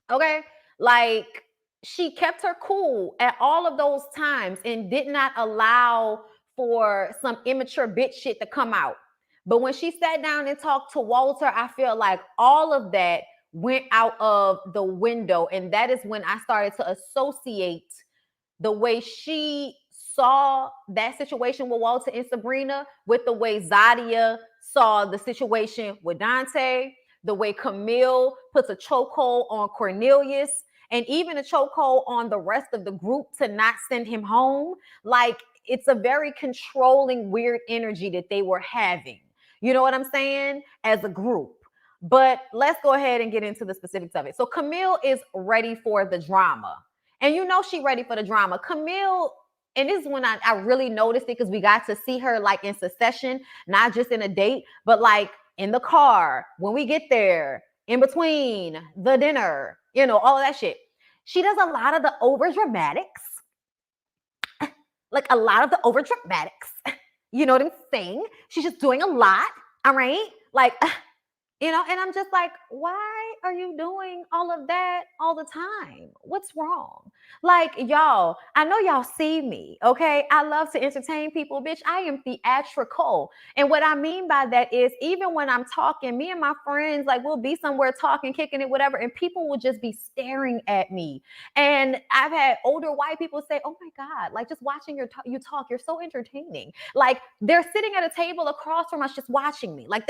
Okay? Like, she kept her cool at all of those times and did not allow for some immature bitch shit to come out. But when she sat down and talked to Walter, I feel like all of that went out of the window. And that is when I started to associate the way she saw that situation with Walter and Sabrina with the way Zadia saw the situation with Dante, the way Camille puts a chokehold on Cornelius, and even a chokehold on the rest of the group to not send him home. Like, it's a very controlling, weird energy that they were having. You know what I'm saying? As a group. But let's go ahead and get into the specifics of it. So Camille is ready for the drama. And you know she ready for the drama. Camille, and this is when I really noticed it, because we got to see her like in succession, not just in a date, but like in the car, when we get there, in between the dinner, you know, all of that shit. She does a lot of the over dramatics. Like a lot of the over dramatics. You know what I'm saying? She's just doing a lot. All right. Like, you know, and I'm just like, why are you doing all of that all the time? What's wrong? Like, y'all, I know y'all see me, okay? I love to entertain people, bitch. I am theatrical. And what I mean by that is, even when I'm talking, me and my friends, like, we'll be somewhere talking, kicking it, whatever, and people will just be staring at me. And I've had older white people say, oh my God, like, just watching you talk, you're so entertaining. Like, they're sitting at a table across from us just watching me. Like,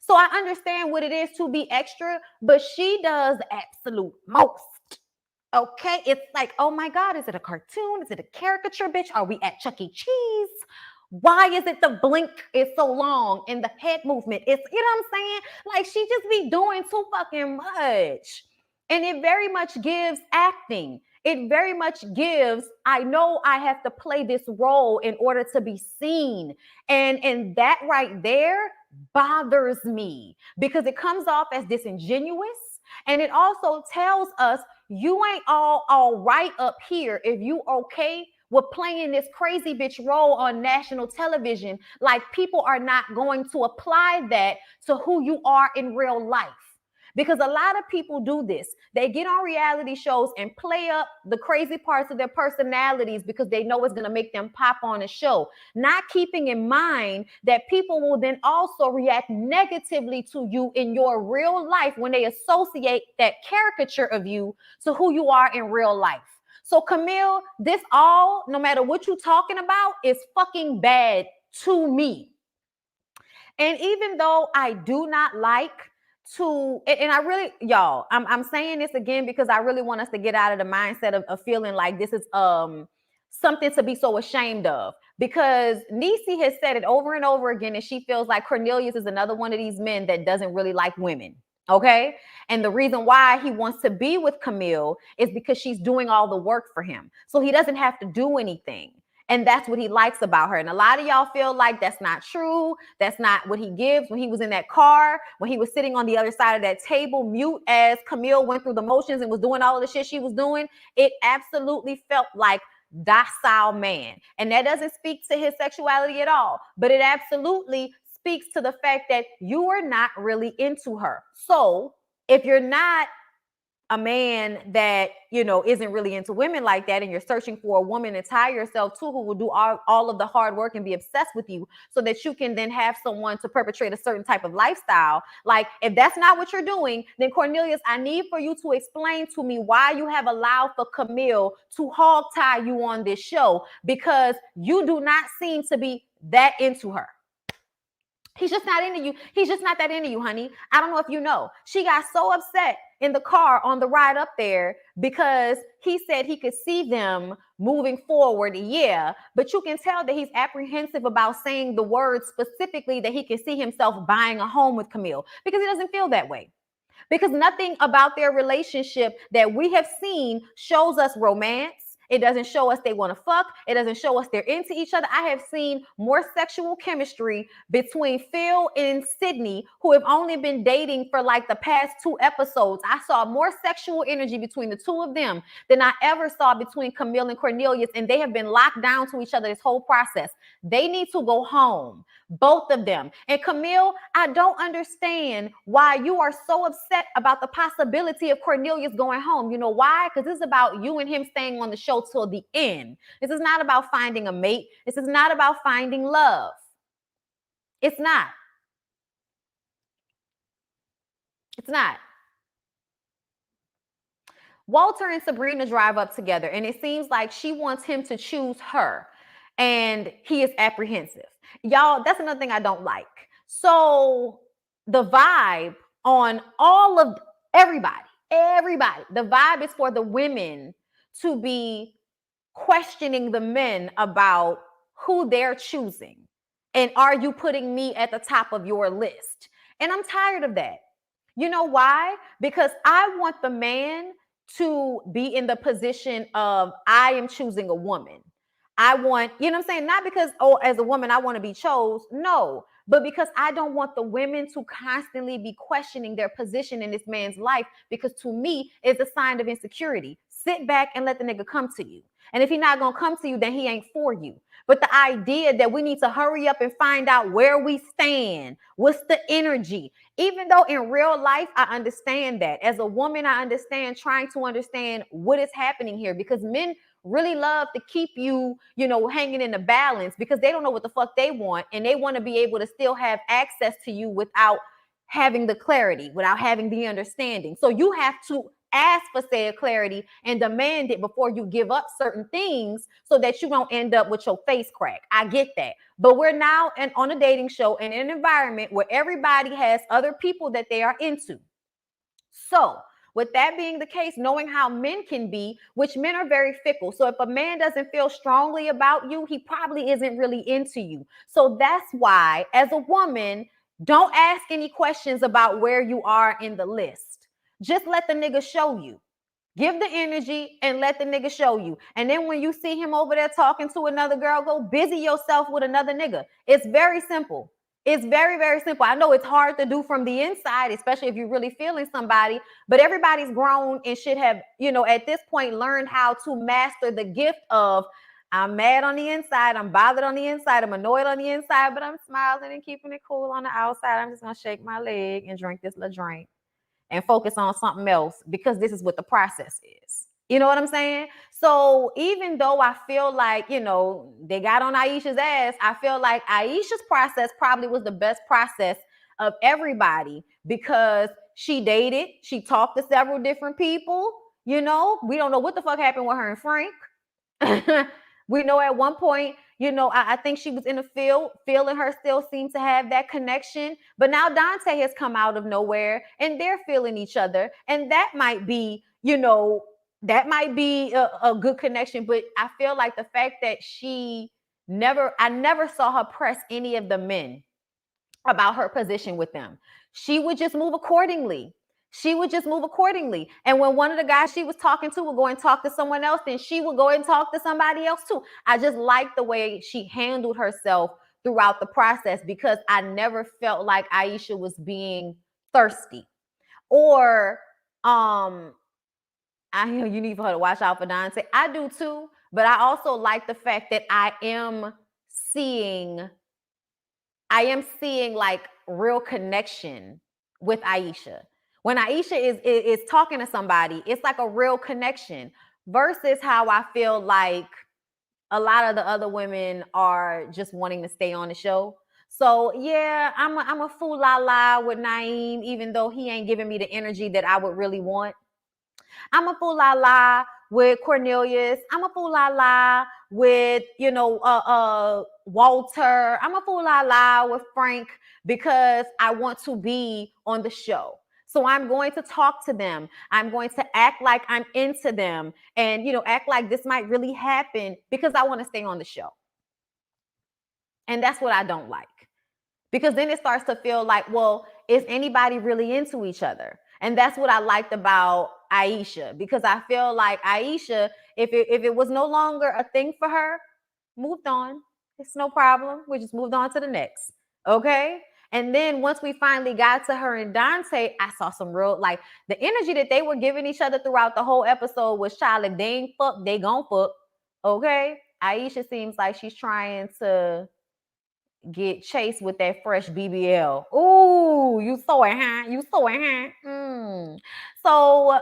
so I understand what it is to be extra, but she does the absolute most. Okay, it's like, oh my God, is it a cartoon? Is it a caricature, bitch? Are we at Chuck E. Cheese? Why is it the blink is so long and the head movement is, you know what I'm saying? Like, she just be doing too fucking much. And it very much gives acting. It very much gives, I know I have to play this role in order to be seen. And that right there bothers me, because it comes off as disingenuous. And it also tells us you ain't all right up here if you okay with playing this crazy bitch role on national television. Like, people are not going to apply that to who you are in real life. Because a lot of people do this. They get on reality shows and play up the crazy parts of their personalities because they know it's going to make them pop on a show, not keeping in mind that people will then also react negatively to you in your real life when they associate that caricature of you to who you are in real life. So Camille, this all, no matter what you're talking about, is fucking bad to me. And even though I do not like to, and I really, y'all, I'm saying this again because I really want us to get out of the mindset of feeling like this is something to be so ashamed of. Because Niecy has said it over and over again, and she feels like Cornelius is another one of these men that doesn't really like women. Okay. And the reason why he wants to be with Camille is because she's doing all the work for him. So he doesn't have to do anything. And that's what he likes about her. And a lot of y'all feel like that's not true. That's not what he gives. When he was in that car, when he was sitting on the other side of that table, mute as Camille went through the motions and was doing all of the shit she was doing, it absolutely felt like docile man. And that doesn't speak to his sexuality at all, but it absolutely speaks to the fact that you are not really into her. So if you're not a man that, you know, isn't really into women like that, and you're searching for a woman to tie yourself to who will do all of the hard work and be obsessed with you so that you can then have someone to perpetrate a certain type of lifestyle. Like, if that's not what you're doing, then Cornelius, I need for you to explain to me why you have allowed for Camille to hog tie you on this show, because you do not seem to be that into her. He's just not into you. He's just not that into you, honey. I don't know if you know. She got so upset in the car on the ride up there because he said he could see them moving forward. Yeah, but you can tell that he's apprehensive about saying the words specifically that he can see himself buying a home with Camille, because he doesn't feel that way. Because nothing about their relationship that we have seen shows us romance. It doesn't show us they want to fuck. It doesn't show us they're into each other. I have seen more sexual chemistry between Phil and Sydney, who have only been dating for like the past 2 episodes. I saw more sexual energy between the two of them than I ever saw between Camille and Cornelius, and they have been locked down to each other this whole process. They need to go home, both of them. And Camille, I don't understand why you are so upset about the possibility of Cornelius going home. You know why? Because this is about you and him staying on the show till the end. This is not about finding a mate. This is not about finding love. It's not. It's not. Walter and Sabrina drive up together, and it seems like she wants him to choose her, and he is apprehensive. Y'all, that's another thing I don't like. So the vibe on all of everybody, the vibe is for the women to be questioning the men about who they're choosing. And are you putting me at the top of your list? And I'm tired of that. You know why? Because I want the man to be in the position of I am choosing a woman. I want, you know what I'm saying? Not because, oh, as a woman, I want to be chose. No, but because I don't want the women to constantly be questioning their position in this man's life, because to me, it's a sign of insecurity. Sit back and let the nigga come to you. And if he's not going to come to you, then he ain't for you. But the idea that we need to hurry up and find out where we stand, what's the energy, even though in real life, I understand that. As a woman, I understand trying to understand what is happening here, because men really love to keep you, hanging in the balance, because they don't know what the fuck they want, and they want to be able to still have access to you without having the clarity, without having the understanding. So you have to ask for said clarity and demand it before you give up certain things, so that you don't end up with your face crack. I get that. But we're now on a dating show in an environment where everybody has other people that they are into. So with that being the case, knowing how men can be, which men are very fickle. So if a man doesn't feel strongly about you, he probably isn't really into you. So that's why, as a woman, don't ask any questions about where you are in the list. Just let the nigga show you. Give the energy and let the nigga show you. And then when you see him over there talking to another girl, go busy yourself with another nigga. It's very simple. It's very, very simple. I know it's hard to do from the inside, especially if you're really feeling somebody, but everybody's grown and should have, at this point, learned how to master the gift of, I'm mad on the inside, I'm bothered on the inside, I'm annoyed on the inside, but I'm smiling and keeping it cool on the outside. I'm just going to shake my leg and drink this little drink and focus on something else, because this is what the process is. You know what I'm saying? So even though I feel like, they got on Aisha's ass, I feel like Aisha's process probably was the best process of everybody, because she dated, she talked to several different people. We don't know what the fuck happened with her and Frank. We know at one point, I think she was in the field. Phil and her still seem to have that connection. But now Dante has come out of nowhere and they're feeling each other. And that might be, a good connection. But I feel like the fact that I never saw her press any of the men about her position with them. She would just move accordingly. And when one of the guys she was talking to would go and talk to someone else, then she would go and talk to somebody else too. I just like the way she handled herself throughout the process, because I never felt like Aisha was being thirsty. Or I know you need for her to watch out for Dante. I do too, but I also like the fact that I am seeing like real connection with Aisha. When Aisha is talking to somebody, it's like a real connection, versus how I feel like a lot of the other women are just wanting to stay on the show. So yeah, I'm a fool la la with Naeem, even though he ain't giving me the energy that I would really want. I'm a fool la la with Cornelius. I'm a fool la la with, Walter. I'm a fool la la with Frank, because I want to be on the show. So I'm going to talk to them. I'm going to act like I'm into them and, act like this might really happen, because I want to stay on the show. And that's what I don't like, because then it starts to feel like, well, is anybody really into each other? And that's what I liked about Aisha, because I feel like Aisha, if it was no longer a thing for her, moved on. It's no problem. We just moved on to the next. Okay. And then once we finally got to her and Dante, I saw some real, like, the energy that they were giving each other throughout the whole episode was, child, if they ain't fuck, they gon' fuck. Okay. Aisha seems like she's trying to get chased with that fresh BBL. Ooh, you saw it, huh? So,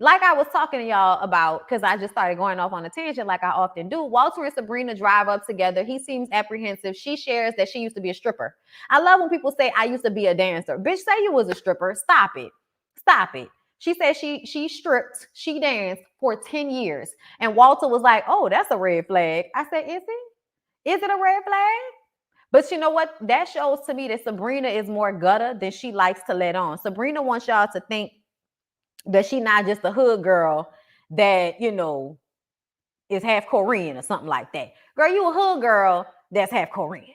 like I was talking to y'all about, because I just started going off on a tangent like I often do, Walter and Sabrina drive up together. He seems apprehensive. She shares that she used to be a stripper. I love when people say, I used to be a dancer. Bitch, say you was a stripper. Stop it. Stop it. She said she stripped, she danced for 10 years. And Walter was like, oh, that's a red flag. I said, is it? Is it a red flag? But you know what? That shows to me that Sabrina is more gutter than she likes to let on. Sabrina wants y'all to think that she not just a hood girl that, you know, is half Korean or something like that. Girl, you a hood girl that's half Korean.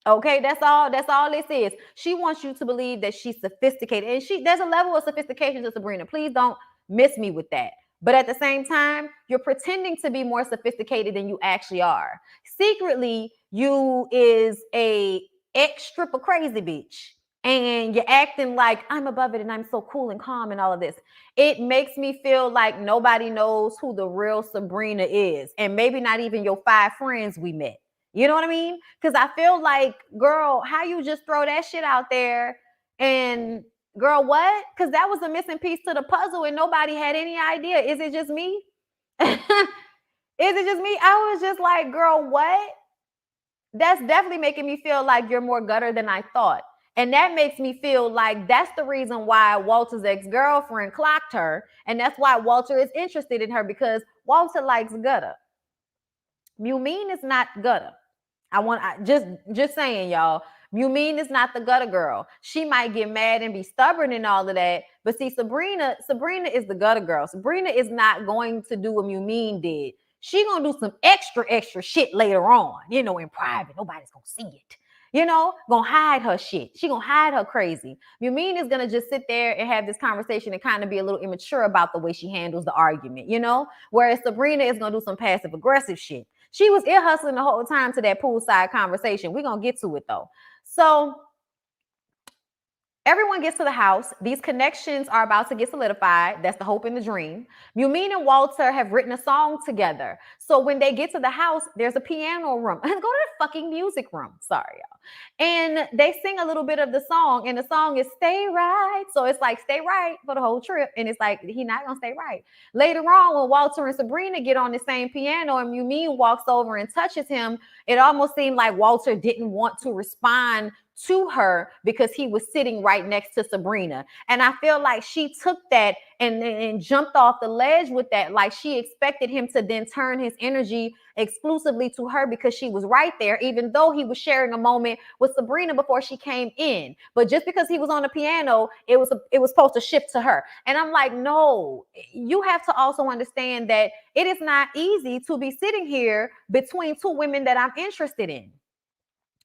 Okay, that's all this is. She wants you to believe that she's sophisticated. And there's a level of sophistication to Sabrina. Please don't miss me with that. But at the same time, you're pretending to be more sophisticated than you actually are. Secretly, you is a ex-stripper crazy bitch. And you're acting like I'm above it and I'm so cool and calm and all of this. It makes me feel like nobody knows who the real Sabrina is. And maybe not even your 5 friends we met. You know what I mean? Because I feel like, girl, how you just throw that shit out there and girl, what? Because that was a missing piece to the puzzle and nobody had any idea. Is it just me? Is it just me? I was just like, girl, what? That's definitely making me feel like you're more gutter than I thought. And that makes me feel like that's the reason why Walter's ex-girlfriend clocked her. And that's why Walter is interested in her, because Walter likes gutter. Mumine is not gutter. Just saying, y'all. Mumine is not the gutter girl. She might get mad and be stubborn and all of that. But see, Sabrina is the gutter girl. Sabrina is not going to do what Mumine did. She gonna do some extra shit later on, you know, in private. Nobody's gonna see it. You know, gonna hide her shit. She gonna hide her crazy. Mumine is gonna just sit there and have this conversation and kind of be a little immature about the way she handles the argument, you know? Whereas Sabrina is gonna do some passive aggressive shit. She was ear hustling the whole time to that poolside conversation. We're gonna get to it though. So everyone gets to the house. These connections are about to get solidified. That's the hope and the dream. Mumine and Walter have written a song together. So when they get to the house, there's a piano room. Go to the fucking music room. Sorry, y'all. And they sing a little bit of the song, and the song is Stay Right. So it's like stay right for the whole trip. And it's like, he not gonna stay right. Later on, when Walter and Sabrina get on the same piano and Mumine walks over and touches him, it almost seemed like Walter didn't want to respond to her because he was sitting right next to Sabrina. And I feel like she took that and jumped off the ledge with that. Like she expected him to then turn his energy exclusively to her because she was right there, even though he was sharing a moment with Sabrina before she came in. But just because he was on the piano, it was supposed to shift to her. And I'm like, no, you have to also understand that it is not easy to be sitting here between 2 women that I'm interested in.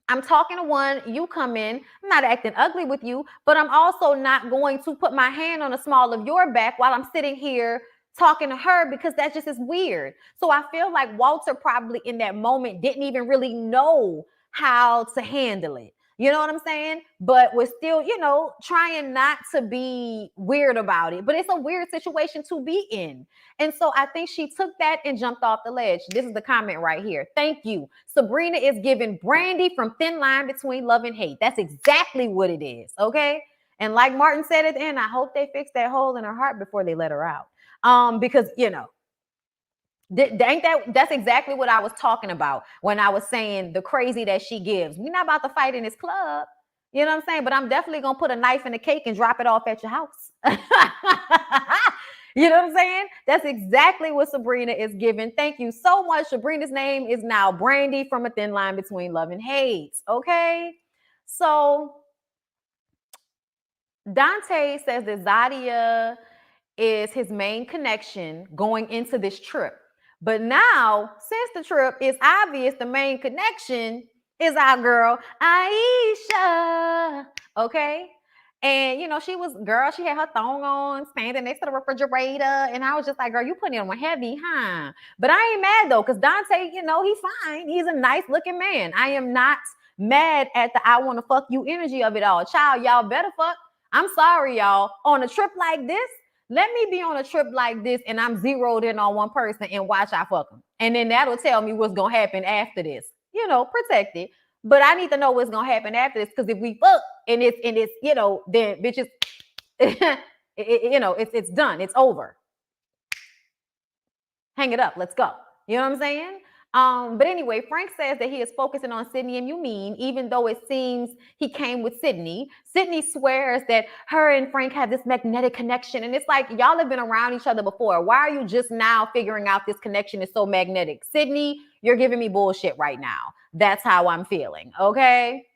I'm talking to one, you come in, I'm not acting ugly with you, but I'm also not going to put my hand on the small of your back while I'm sitting here talking to her, because that just is weird. So I feel like Walter probably in that moment didn't even really know how to handle it. You know what I'm saying? But was still, you know, trying not to be weird about it. But it's a weird situation to be in. And so I think she took that and jumped off the ledge. This is the comment right here. Thank you. Sabrina is giving Brandy from Thin Line Between Love and Hate. That's exactly what it is. Okay. And like Martin said at the end, I hope they fix that hole in her heart before they let her out. Because, you know, that's exactly what I was talking about when I was saying the crazy that she gives. We're not about to fight in this club. You know what I'm saying? But I'm definitely going to put a knife in a cake and drop it off at your house. You know what I'm saying? That's exactly what Sabrina is giving. Thank you so much. Sabrina's name is now Brandy from A Thin Line Between Love and Hate. Okay. So Dante says that Zadia is his main connection going into this trip. But now, since the trip, it's obvious the main connection is our girl, Aisha. Okay? And, you know, she had her thong on, standing next to the refrigerator. And I was just like, girl, you putting it on heavy, huh? But I ain't mad, though, because Dante, you know, he's fine. He's a nice looking man. I am not mad at the I want to fuck you energy of it all. Child, y'all better fuck. I'm sorry, y'all. On a trip like this, let me be on a trip like this and I'm zeroed in on one person and watch I fuck them. And then that'll tell me what's going to happen after this. You know, protect it. But I need to know what's going to happen after this, because if we fuck and it's, you know, then bitches, you know, it's done. It's over. Hang it up. Let's go. You know what I'm saying? But anyway, Frank says that he is focusing on Sydney and Yumeen, even though it seems he came with Sydney. Sydney swears that her and Frank have this magnetic connection. And it's like, y'all have been around each other before. Why are you just now figuring out this connection is so magnetic? Sydney, you're giving me bullshit right now. That's how I'm feeling, okay?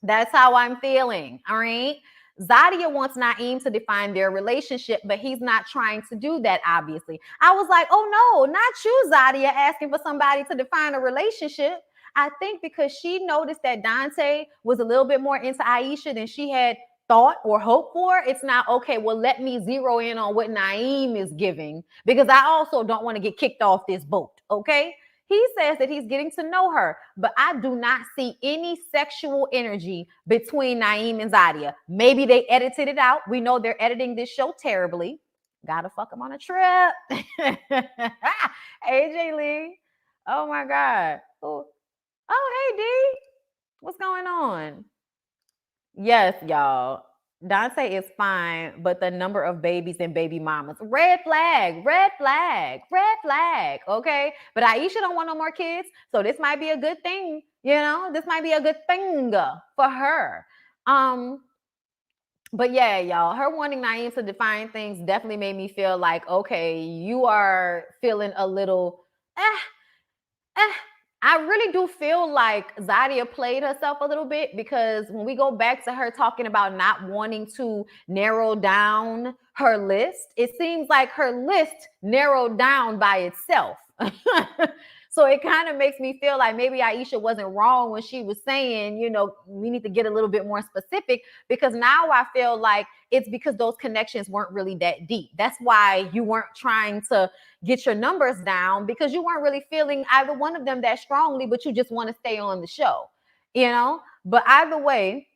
That's how I'm feeling, all right? Zadia wants Naeem to define their relationship, but he's not trying to do that, obviously. I was like, oh no, not you, Zadia, asking for somebody to define a relationship. I think because she noticed that Dante was a little bit more into Aisha than she had thought or hoped for. It's not, okay, well, let me zero in on what Naeem is giving, because I also don't want to get kicked off this boat, okay? He says that he's getting to know her, but I do not see any sexual energy between Naeem and Zadia. Maybe they edited it out. We know they're editing this show terribly. Gotta fuck him on a trip. AJ Lee. Oh my God. Oh, hey, D. What's going on? Yes, y'all. Dante is fine, but the number of babies and baby mamas, red flag, red flag, red flag. Okay. But Aisha don't want no more kids. So this might be a good thing. You know, this might be a good thing for her. But yeah, y'all, her wanting Naeem to define things definitely made me feel like, okay, you are feeling a little, I really do feel like Zadia played herself a little bit, because when we go back to her talking about not wanting to narrow down her list, it seems like her list narrowed down by itself. So it kind of makes me feel like maybe Aisha wasn't wrong when she was saying, you know, we need to get a little bit more specific, because now I feel like it's because those connections weren't really that deep. That's why you weren't trying to get your numbers down, because you weren't really feeling either one of them that strongly, but you just want to stay on the show, you know? But either way,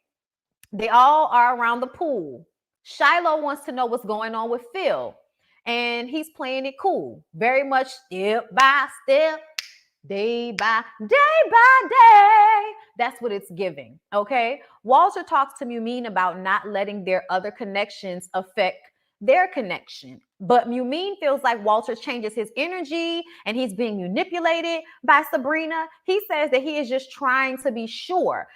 they all are around the pool. Shiloh wants to know what's going on with Phil, and he's playing it cool, very much step by step, day by day. That's what it's giving, okay? Walter talks to Mumeen about not letting their other connections affect their connection. But Mumeen feels like Walter changes his energy and he's being manipulated by Sabrina. He says that he is just trying to be sure.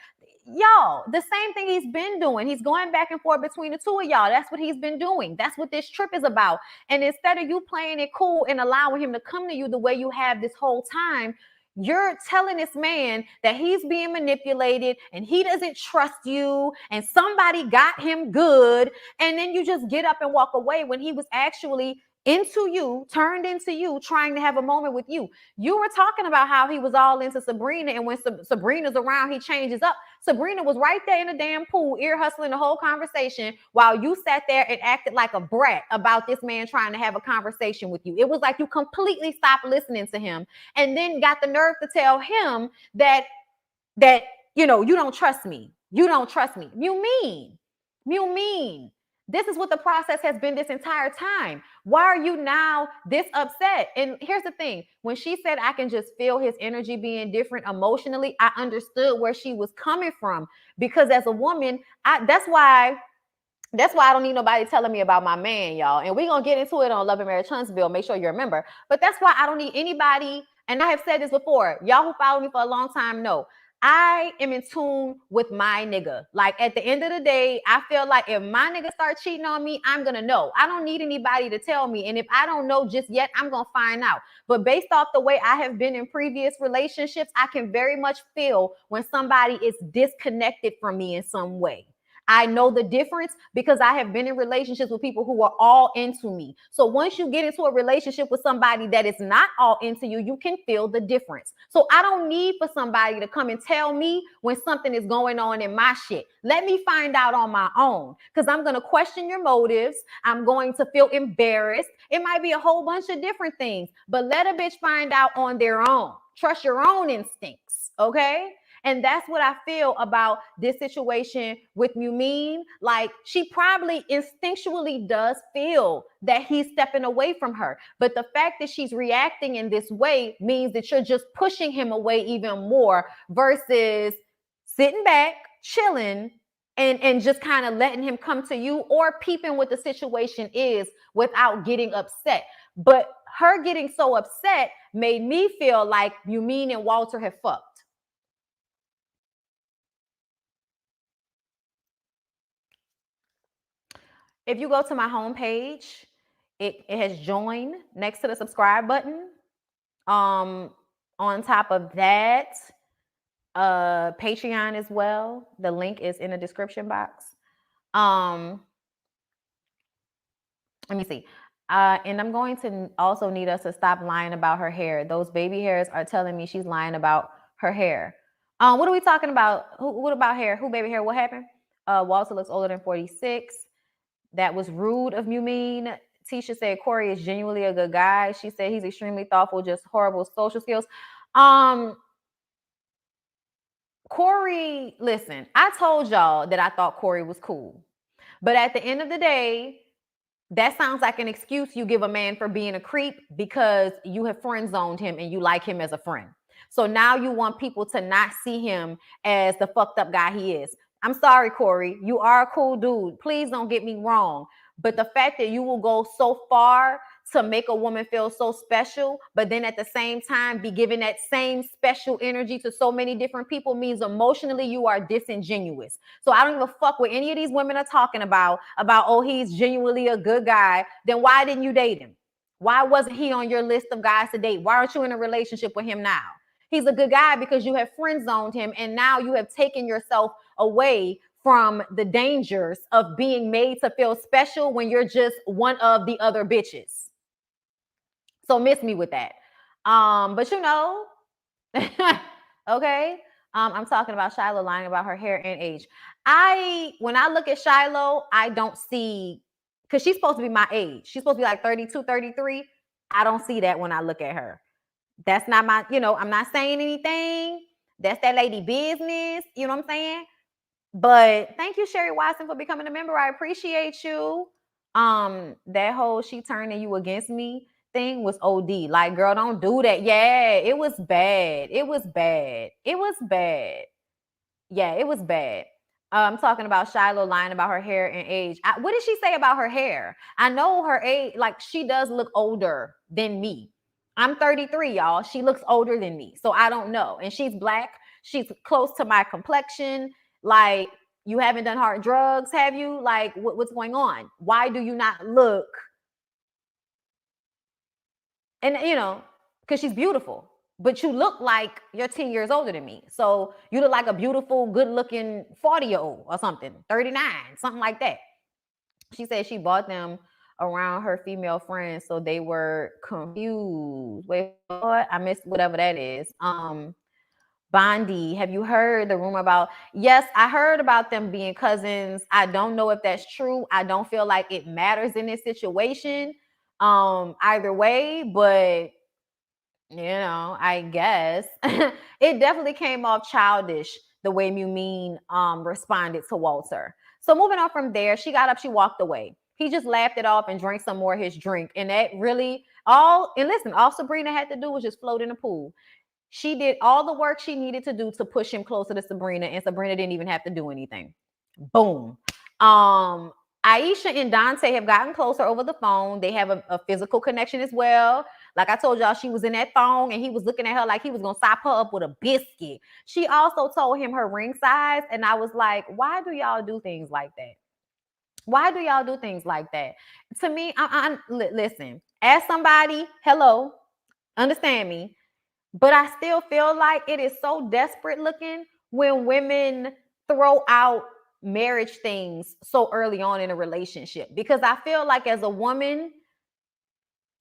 Y'all, the same thing he's been doing. He's going back and forth between the two of y'all. That's what he's been doing. That's what this trip is about. And instead of you playing it cool and allowing him to come to you the way you have this whole time, you're telling this man that he's being manipulated and he doesn't trust you and somebody got him good. And then you just get up and walk away when he was actually into you, turned into you, trying to have a moment with you. You were talking about how he was all into Sabrina, and when Sabrina's around, he changes up. Sabrina was right there in the damn pool, ear hustling the whole conversation, while you sat there and acted like a brat about this man trying to have a conversation with you. It was like you completely stopped listening to him, and then got the nerve to tell him that you know, you don't trust me. You don't trust me. You mean. This is what the process has been this entire time. Why are you now this upset? And here's the thing. When she said, I can just feel his energy being different emotionally, I understood where she was coming from. Because as a woman, that's why I don't need nobody telling me about my man, y'all. And we're going to get into it on Love and Marriage Huntsville. Make sure you remember. But that's why I don't need anybody. And I have said this before. Y'all who follow me for a long time know. I am in tune with my nigga. Like, at the end of the day, I feel like if my nigga start cheating on me, I'm going to know. I don't need anybody to tell me. And if I don't know just yet, I'm going to find out. But based off the way I have been in previous relationships, I can very much feel when somebody is disconnected from me in some way. I know the difference because I have been in relationships with people who are all into me. So once you get into a relationship with somebody that is not all into you, you can feel the difference. So I don't need for somebody to come and tell me when something is going on in my shit. Let me find out on my own, because I'm going to question your motives. I'm going to feel embarrassed. It might be a whole bunch of different things, but let a bitch find out on their own. Trust your own instincts, okay? And that's what I feel about this situation with Mumeen. Like, she probably instinctually does feel that he's stepping away from her. But the fact that she's reacting in this way means that you're just pushing him away even more versus sitting back, chilling, and just kind of letting him come to you, or peeping what the situation is without getting upset. But her getting so upset made me feel like Yumeen and Walter had fucked. If you go to my homepage, it has joined next to the subscribe button. On top of that, Patreon as well. The link is in the description box. Let me see. And I'm going to also need us to stop lying about her hair. Those baby hairs are telling me she's lying about her hair. What are we talking about? What about hair? Who baby hair? What happened? Walter looks older than 46. That was rude of you, mean. Tisha said Corey is genuinely a good guy. She said he's extremely thoughtful, just horrible social skills. Corey, listen, I told y'all that I thought Corey was cool. But at the end of the day, that sounds like an excuse you give a man for being a creep because you have friend zoned him and you like him as a friend. So now you want people to not see him as the fucked up guy he is. I'm sorry, Corey. You are a cool dude. Please don't get me wrong. But the fact that you will go so far to make a woman feel so special, but then at the same time be giving that same special energy to so many different people means emotionally you are disingenuous. So I don't give a fuck what any of these women are talking about, oh, he's genuinely a good guy. Then why didn't you date him? Why wasn't he on your list of guys to date? Why aren't you in a relationship with him now? He's a good guy because you have friend zoned him and now you have taken yourself away from the dangers of being made to feel special when you're just one of the other bitches. So miss me with that. But you know, okay. I'm talking about Shiloh lying about her hair and age. When I look at Shiloh, I don't see, because she's supposed to be my age. She's supposed to be like 32, 33. I don't see that when I look at her. That's not my, I'm not saying anything. That's that lady business. You know what I'm saying? But thank you, Sherry Watson, for becoming a member. I appreciate you. That whole she turning you against me thing was OD. Like, girl, don't do that. Yeah, it was bad. It was bad. It was bad. Yeah, it was bad. I'm talking about Shiloh lying about her hair and age. What did she say about her hair? I know her age, like she does look older than me. I'm 33, y'all. She looks older than me. So I don't know. And she's black. She's close to my complexion. Like, you haven't done hard drugs, have you? Like, what's going on? Why do you not look? And, because she's beautiful. But you look like you're 10 years older than me. So you look like a beautiful, good-looking 40-year-old or something, 39, something like that. She said she bought them around her female friends, so they were confused. Wait, what? I missed whatever that is. Bondi, have you heard the rumor about? Yes, I heard about them being cousins. I don't know if that's true. I don't feel like it matters in this situation. Either way, but I guess it definitely came off childish the way Mumeen responded to Walter. So moving on from there, she got up, she walked away. He just laughed it off and drank some more of his drink. And that really all Sabrina had to do was just float in the pool. She did all the work she needed to do to push him closer to Sabrina, and Sabrina didn't even have to do anything. Boom. Aisha and Dante have gotten closer over the phone. They have a physical connection as well. Like I told y'all, she was in that thong and he was looking at her like he was going to sop her up with a biscuit. She also told him her ring size. And I was like, why do y'all do things like that? Why do y'all do things like that? To me, listen, as somebody, hello, understand me, but I still feel like it is so desperate looking when women throw out marriage things so early on in a relationship, because I feel like as a woman,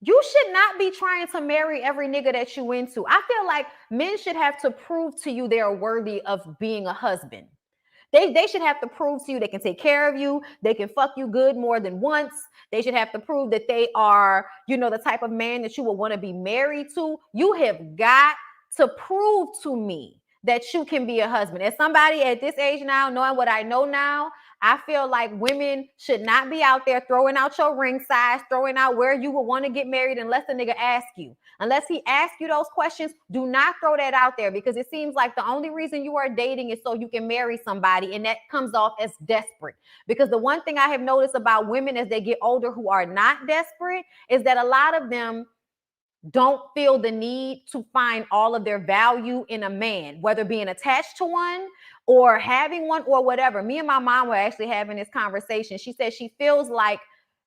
you should not be trying to marry every nigga that you into. I feel like men should have to prove to you they are worthy of being a husband. They should have to prove to you they can take care of you. They can fuck you good more than once. They should have to prove that they are, the type of man that you would want to be married to. You have got to prove to me that you can be a husband. As somebody at this age now, knowing what I know now, I feel like women should not be out there throwing out your ring size, throwing out where you would want to get married unless the nigga asks you. Unless he asks you those questions, do not throw that out there, because it seems like the only reason you are dating is so you can marry somebody, and that comes off as desperate. Because the one thing I have noticed about women as they get older who are not desperate is that a lot of them don't feel the need to find all of their value in a man, whether being attached to one or having one or whatever. Me and my mom were actually having this conversation. She said she feels like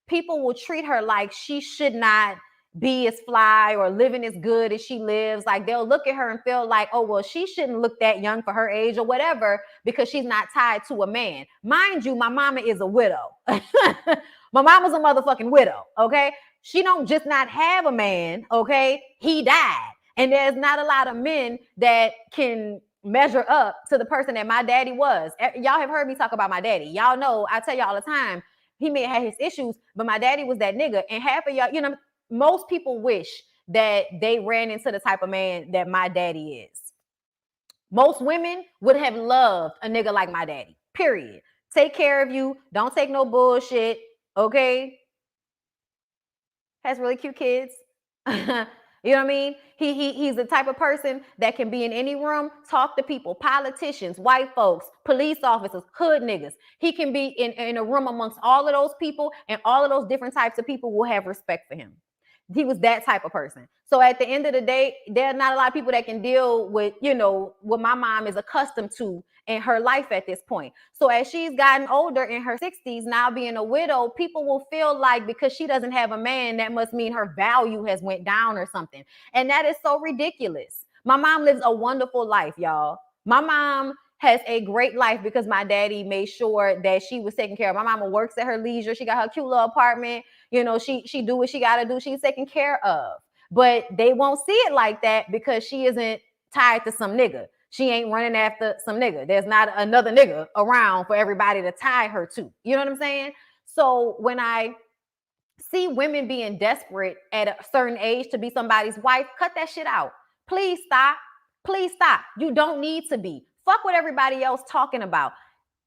people will treat her like she should not be as fly or living as good as she lives. Like they'll look at her and feel like, oh, well, she shouldn't look that young for her age or whatever because she's not tied to a man. Mind you, my mama is a widow. My mama's a motherfucking widow, okay? She don't just not have a man, okay? He died. And there's not a lot of men that can measure up to the person that my daddy was. Y'all have heard me talk about my daddy. Y'all know, I tell y'all all the time, he may have his issues, but my daddy was that nigga. And half of y'all, you know, most people wish that they ran into the type of man that my daddy is. Most women would have loved a nigga like my daddy, period. Take care of you. Don't take no bullshit, okay? Has really cute kids. You know what I mean? He's the type of person that can be in any room, talk to people, politicians, white folks, police officers, hood niggas. He can be in a room amongst all of those people, and all of those different types of people will have respect for him. He was that type of person. So at the end of the day, there are not a lot of people that can deal with, you know, what my mom is accustomed to in her life at this point. So as she's gotten older in her 60s, now being a widow, people will feel like because she doesn't have a man, that must mean her value has went down or something. And that is so ridiculous. My mom lives a wonderful life, y'all. My mom has a great life because my daddy made sure that she was taken care of. My mama works at her leisure. She got her cute little apartment. You know, she do what she got to do. She's taken care of. But they won't see it like that because she isn't tied to some nigga. She ain't running after some nigga. There's not another nigga around for everybody to tie her to. You know what I'm saying? So when I see women being desperate at a certain age to be somebody's wife, cut that shit out. Please stop. Please stop. You don't need to be. Fuck what everybody else talking about.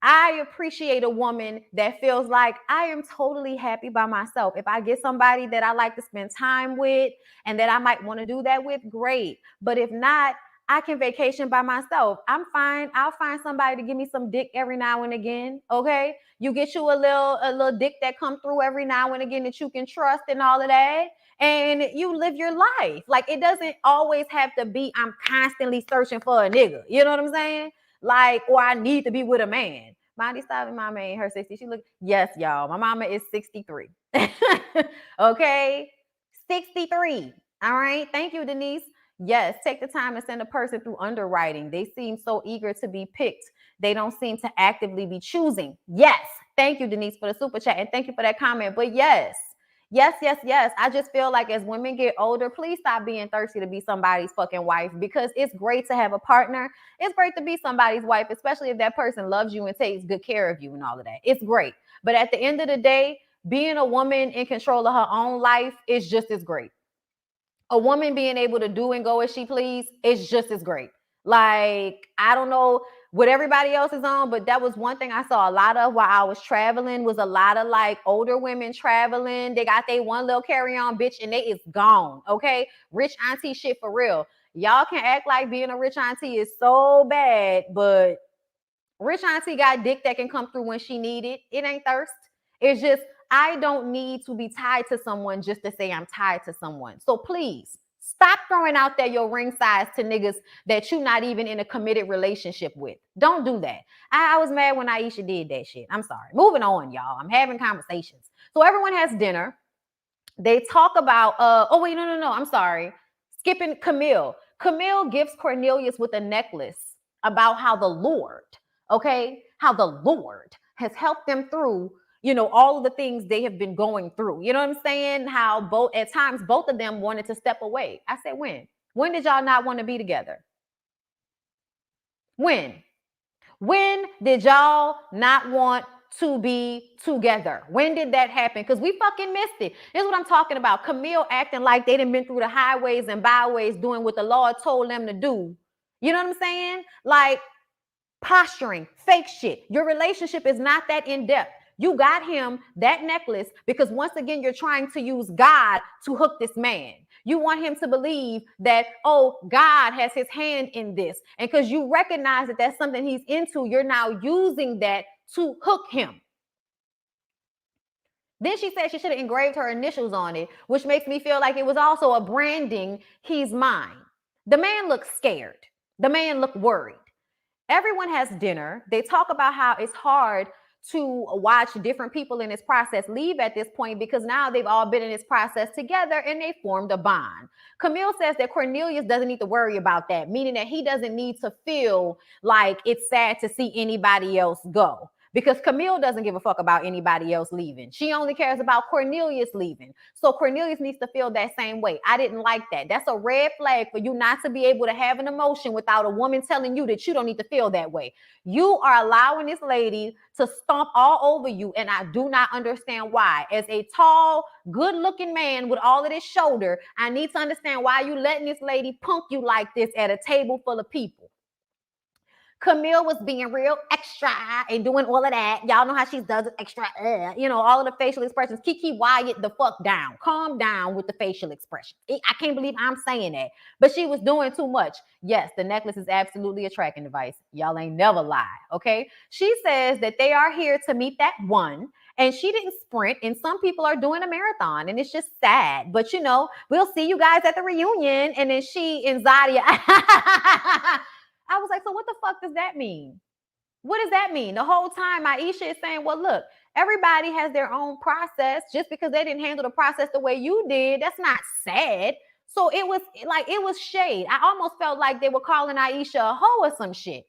I appreciate a woman that feels like I am totally happy by myself. If I get somebody that I like to spend time with and that I might want to do that with, great. But if not, I can vacation by myself. I'm fine. I'll find somebody to give me some dick every now and again. Okay. You get you a little dick that come through every now and again that you can trust and all of that. And you live your life. Like it doesn't always have to be, I'm constantly searching for a nigga. You know what I'm saying? Like, or I need to be with a man. Monty stopping my man, her 60. She look, yes, y'all. My mama is 63. Okay. 63. All right. Thank you, Denise. Yes, take the time and send a person through underwriting. They seem so eager to be picked. They don't seem to actively be choosing. Yes. Thank you, Denise, for the super chat. And thank you for that comment. But yes. I just feel like as women get older, please stop being thirsty to be somebody's fucking wife, because it's great to have a partner. It's great to be somebody's wife, especially if that person loves you and takes good care of you and all of that. It's great. But at the end of the day, being a woman in control of her own life is just as great. A woman being able to do and go as she please is just as great. Like, I don't know what everybody else is on, but that was one thing I saw a lot of while I was traveling, was a lot of like older women traveling. They got their one little carry-on bitch and they is gone. Okay. Rich auntie shit for real. Y'all can act like being a rich auntie is so bad, but rich auntie got dick that can come through when she need it. It ain't thirst. It's just, I don't need to be tied to someone just to say I'm tied to someone. So please stop throwing out there your ring size to niggas that you're not even in a committed relationship with. Don't do that. I was mad when Aisha did that shit. I'm sorry. Moving on, y'all. I'm having conversations. So everyone has dinner. They talk about, oh wait, no. I'm sorry. Skipping Camille. Camille gifts Cornelius with a necklace about how the Lord, okay, how the Lord has helped them through, you know, all of the things they have been going through. You know what I'm saying? How at times both of them wanted to step away. I said, when? When did y'all not want to be together? When? When did y'all not want to be together? When did that happen? Because we fucking missed it. This is what I'm talking about. Camille acting like they done been through the highways and byways doing what the Lord told them to do. You know what I'm saying? Like posturing, fake shit. Your relationship is not that in depth. You got him that necklace because once again, you're trying to use God to hook this man. You want him to believe that, oh, God has his hand in this. And because you recognize that that's something he's into, you're now using that to hook him. Then she said she should have engraved her initials on it, which makes me feel like it was also a branding, he's mine. The man looked scared. The man looked worried. Everyone has dinner. They talk about how it's hard to watch different people in this process leave at this point because now they've all been in this process together and they formed a bond. Camille says that Cornelius doesn't need to worry about that, meaning that he doesn't need to feel like it's sad to see anybody else go. Because Camille doesn't give a fuck about anybody else leaving. She only cares about Cornelius leaving. So Cornelius needs to feel that same way. I didn't like that. That's a red flag for you not to be able to have an emotion without a woman telling you that you don't need to feel that way. You are allowing this lady to stomp all over you, and I do not understand why. As a tall, good-looking man with all of this shoulder, I need to understand why you letting this lady punk you like this at a table full of people. Camille was being real extra and doing all of that. Y'all know how she does it extra, all of the facial expressions. Kiki Wyatt the fuck down. Calm down with the facial expressions. I can't believe I'm saying that. But she was doing too much. Yes, the necklace is absolutely a tracking device. Y'all ain't never lie, okay? She says that they are here to meet that one. And she didn't sprint, and some people are doing a marathon, and it's just sad. But, we'll see you guys at the reunion. And then she and Zadia... I was like, so what the fuck does that mean? What does that mean? The whole time Aisha is saying, well, look, everybody has their own process. Just because they didn't handle the process the way you did, that's not sad. So it was shade. I almost felt like they were calling Aisha a hoe or some shit.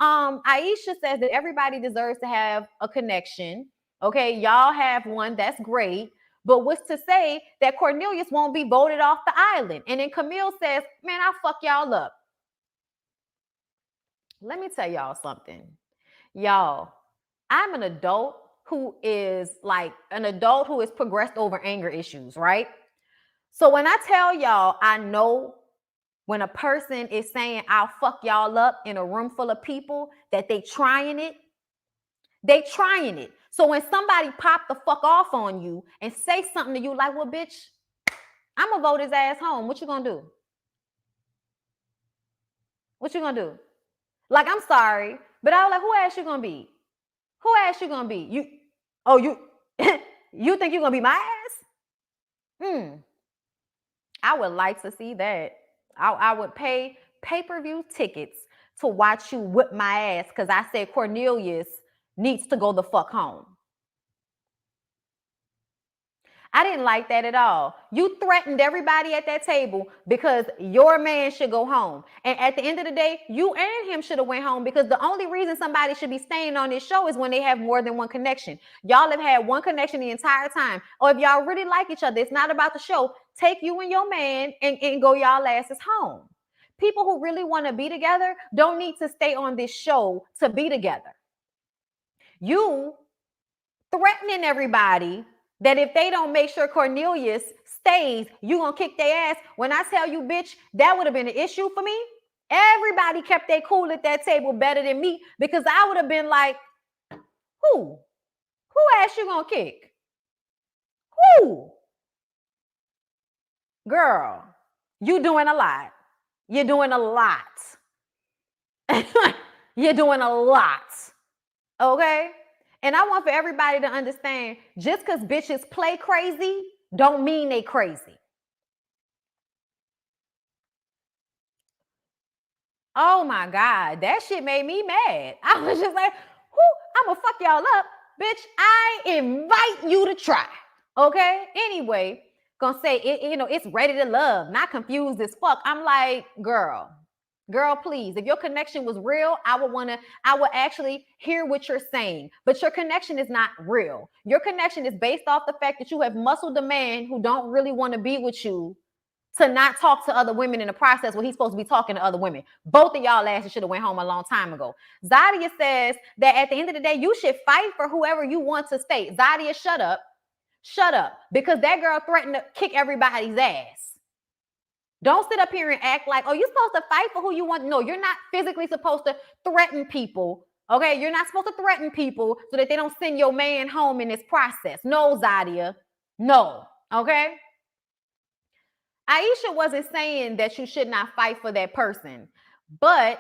Aisha says that everybody deserves to have a connection. Okay, y'all have one. That's great. But what's to say that Cornelius won't be voted off the island? And then Camille says, man, I'll fuck y'all up. Let me tell y'all something. Y'all, I'm an adult who is progressed over anger issues, right? So when I tell y'all, I know when a person is saying, I'll fuck y'all up in a room full of people, that they trying it. So when somebody pop the fuck off on you and say something to you like, well, bitch, I'm gonna vote his ass home. What you gonna do? What you gonna do? Like, I'm sorry, but I was like, who asked you gonna be? Who asked you gonna be? You you think you're gonna be my ass? I would like to see that. I would pay pay-per-view tickets to watch you whip my ass because I said Cornelius needs to go the fuck home. I didn't like that at all. You threatened everybody at that table because your man should go home. And at the end of the day, you and him should have went home because the only reason somebody should be staying on this show is when they have more than one connection. Y'all have had one connection the entire time. Or if y'all really like each other, it's not about the show. Take you and your man and go y'all asses home. People who really want to be together don't need to stay on this show to be together. You threatening everybody that if they don't make sure Cornelius stays, you gonna kick their ass. When I tell you, bitch, that would have been an issue for me. Everybody kept their cool at that table better than me because I would have been like, who ass you gonna kick? Who? Girl, you doing a lot. You're doing a lot. You're doing a lot. Okay? And I want for everybody to understand, just because bitches play crazy, don't mean they crazy. Oh my God, that shit made me mad. I was just like, I'm gonna fuck y'all up. Bitch, I invite you to try. Okay? Anyway, gonna say, it's ready to love, not confused as fuck. I'm like, girl, please, if your connection was real, I would actually hear what you're saying. But your connection is not real. Your connection is based off the fact that you have muscled a man who don't really want to be with you to not talk to other women in the process when he's supposed to be talking to other women. Both of y'all asses should have went home a long time ago. Zadia says that at the end of the day, you should fight for whoever you want to stay. Zadia, shut up. Shut up. Because that girl threatened to kick everybody's ass. Don't sit up here and act like, oh, you're supposed to fight for who you want. No, you're not physically supposed to threaten people. Okay, you're not supposed to threaten people so that they don't send your man home in this process. No, Zadia. No. Okay? Aisha wasn't saying that you should not fight for that person, but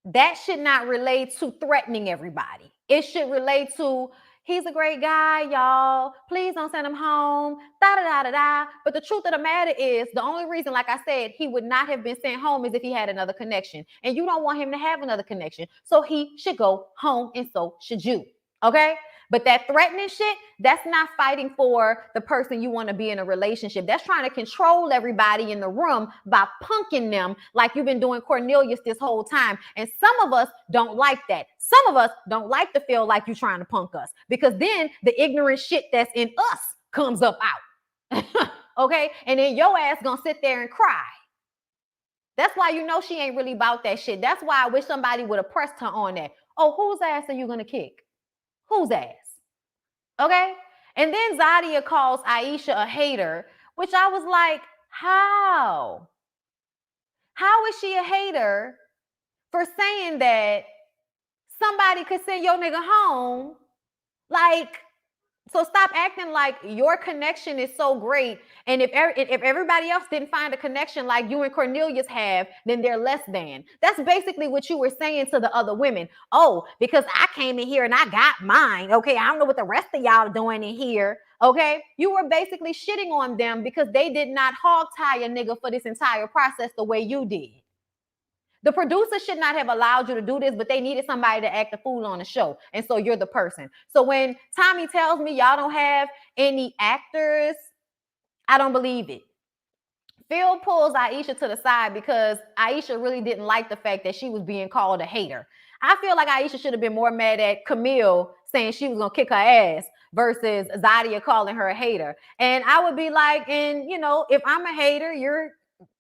that should not relate to threatening everybody. It should relate to He's a great guy, y'all. Please don't send him home. Da da da da da. But the truth of the matter is, the only reason, like I said, he would not have been sent home is if he had another connection. And you don't want him to have another connection. So he should go home, and so should you. Okay? But that threatening shit, that's not fighting for the person you want to be in a relationship. That's trying to control everybody in the room by punking them like you've been doing Cornelius this whole time. And some of us don't like that. Some of us don't like to feel like you're trying to punk us, because then the ignorant shit that's in us comes up out. Okay? And then your ass gonna sit there and cry. That's why you know she ain't really about that shit. That's why I wish somebody would have pressed her on that. Oh, whose ass are you gonna kick? Whose ass? Okay? And then Zadia calls Aisha a hater, which I was like, how? How is she a hater for saying that somebody could send your nigga home? Like, so stop acting like your connection is so great. And if everybody else didn't find a connection like you and Cornelius have, then they're less than. That's basically what you were saying to the other women. Oh, because I came in here and I got mine. Okay, I don't know what the rest of y'all are doing in here. Okay, you were basically shitting on them because they did not hog tie a nigga for this entire process the way you did. The producer should not have allowed you to do this, but they needed somebody to act a fool on the show. And so you're the person. So when Tommy tells me y'all don't have any actors, I don't believe it. Phil pulls Aisha to the side because Aisha really didn't like the fact that she was being called a hater. I feel like Aisha should have been more mad at Camille saying she was going to kick her ass versus Zadia calling her a hater. And I would be like, and you know, if I'm a hater, you're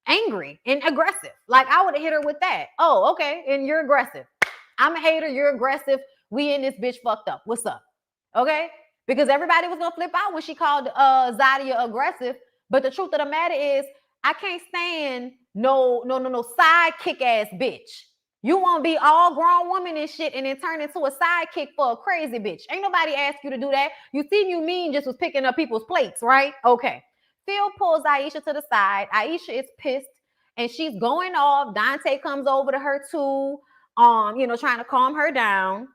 angry and aggressive. Like I would have hit her with that. Oh, okay. And you're aggressive. I'm a hater. You're aggressive. We in this bitch fucked up. What's up? Okay. Because everybody was going to flip out when she called Zadia aggressive. But the truth of the matter is, I can't stand no sidekick ass bitch. You want to be all grown woman and shit and then turn into a sidekick for a crazy bitch. Ain't nobody asked you to do that. You see, you mean just was picking up people's plates, right? Okay. Phil pulls Aisha to the side. Aisha is pissed and she's going off. Dante comes over to her too, trying to calm her down.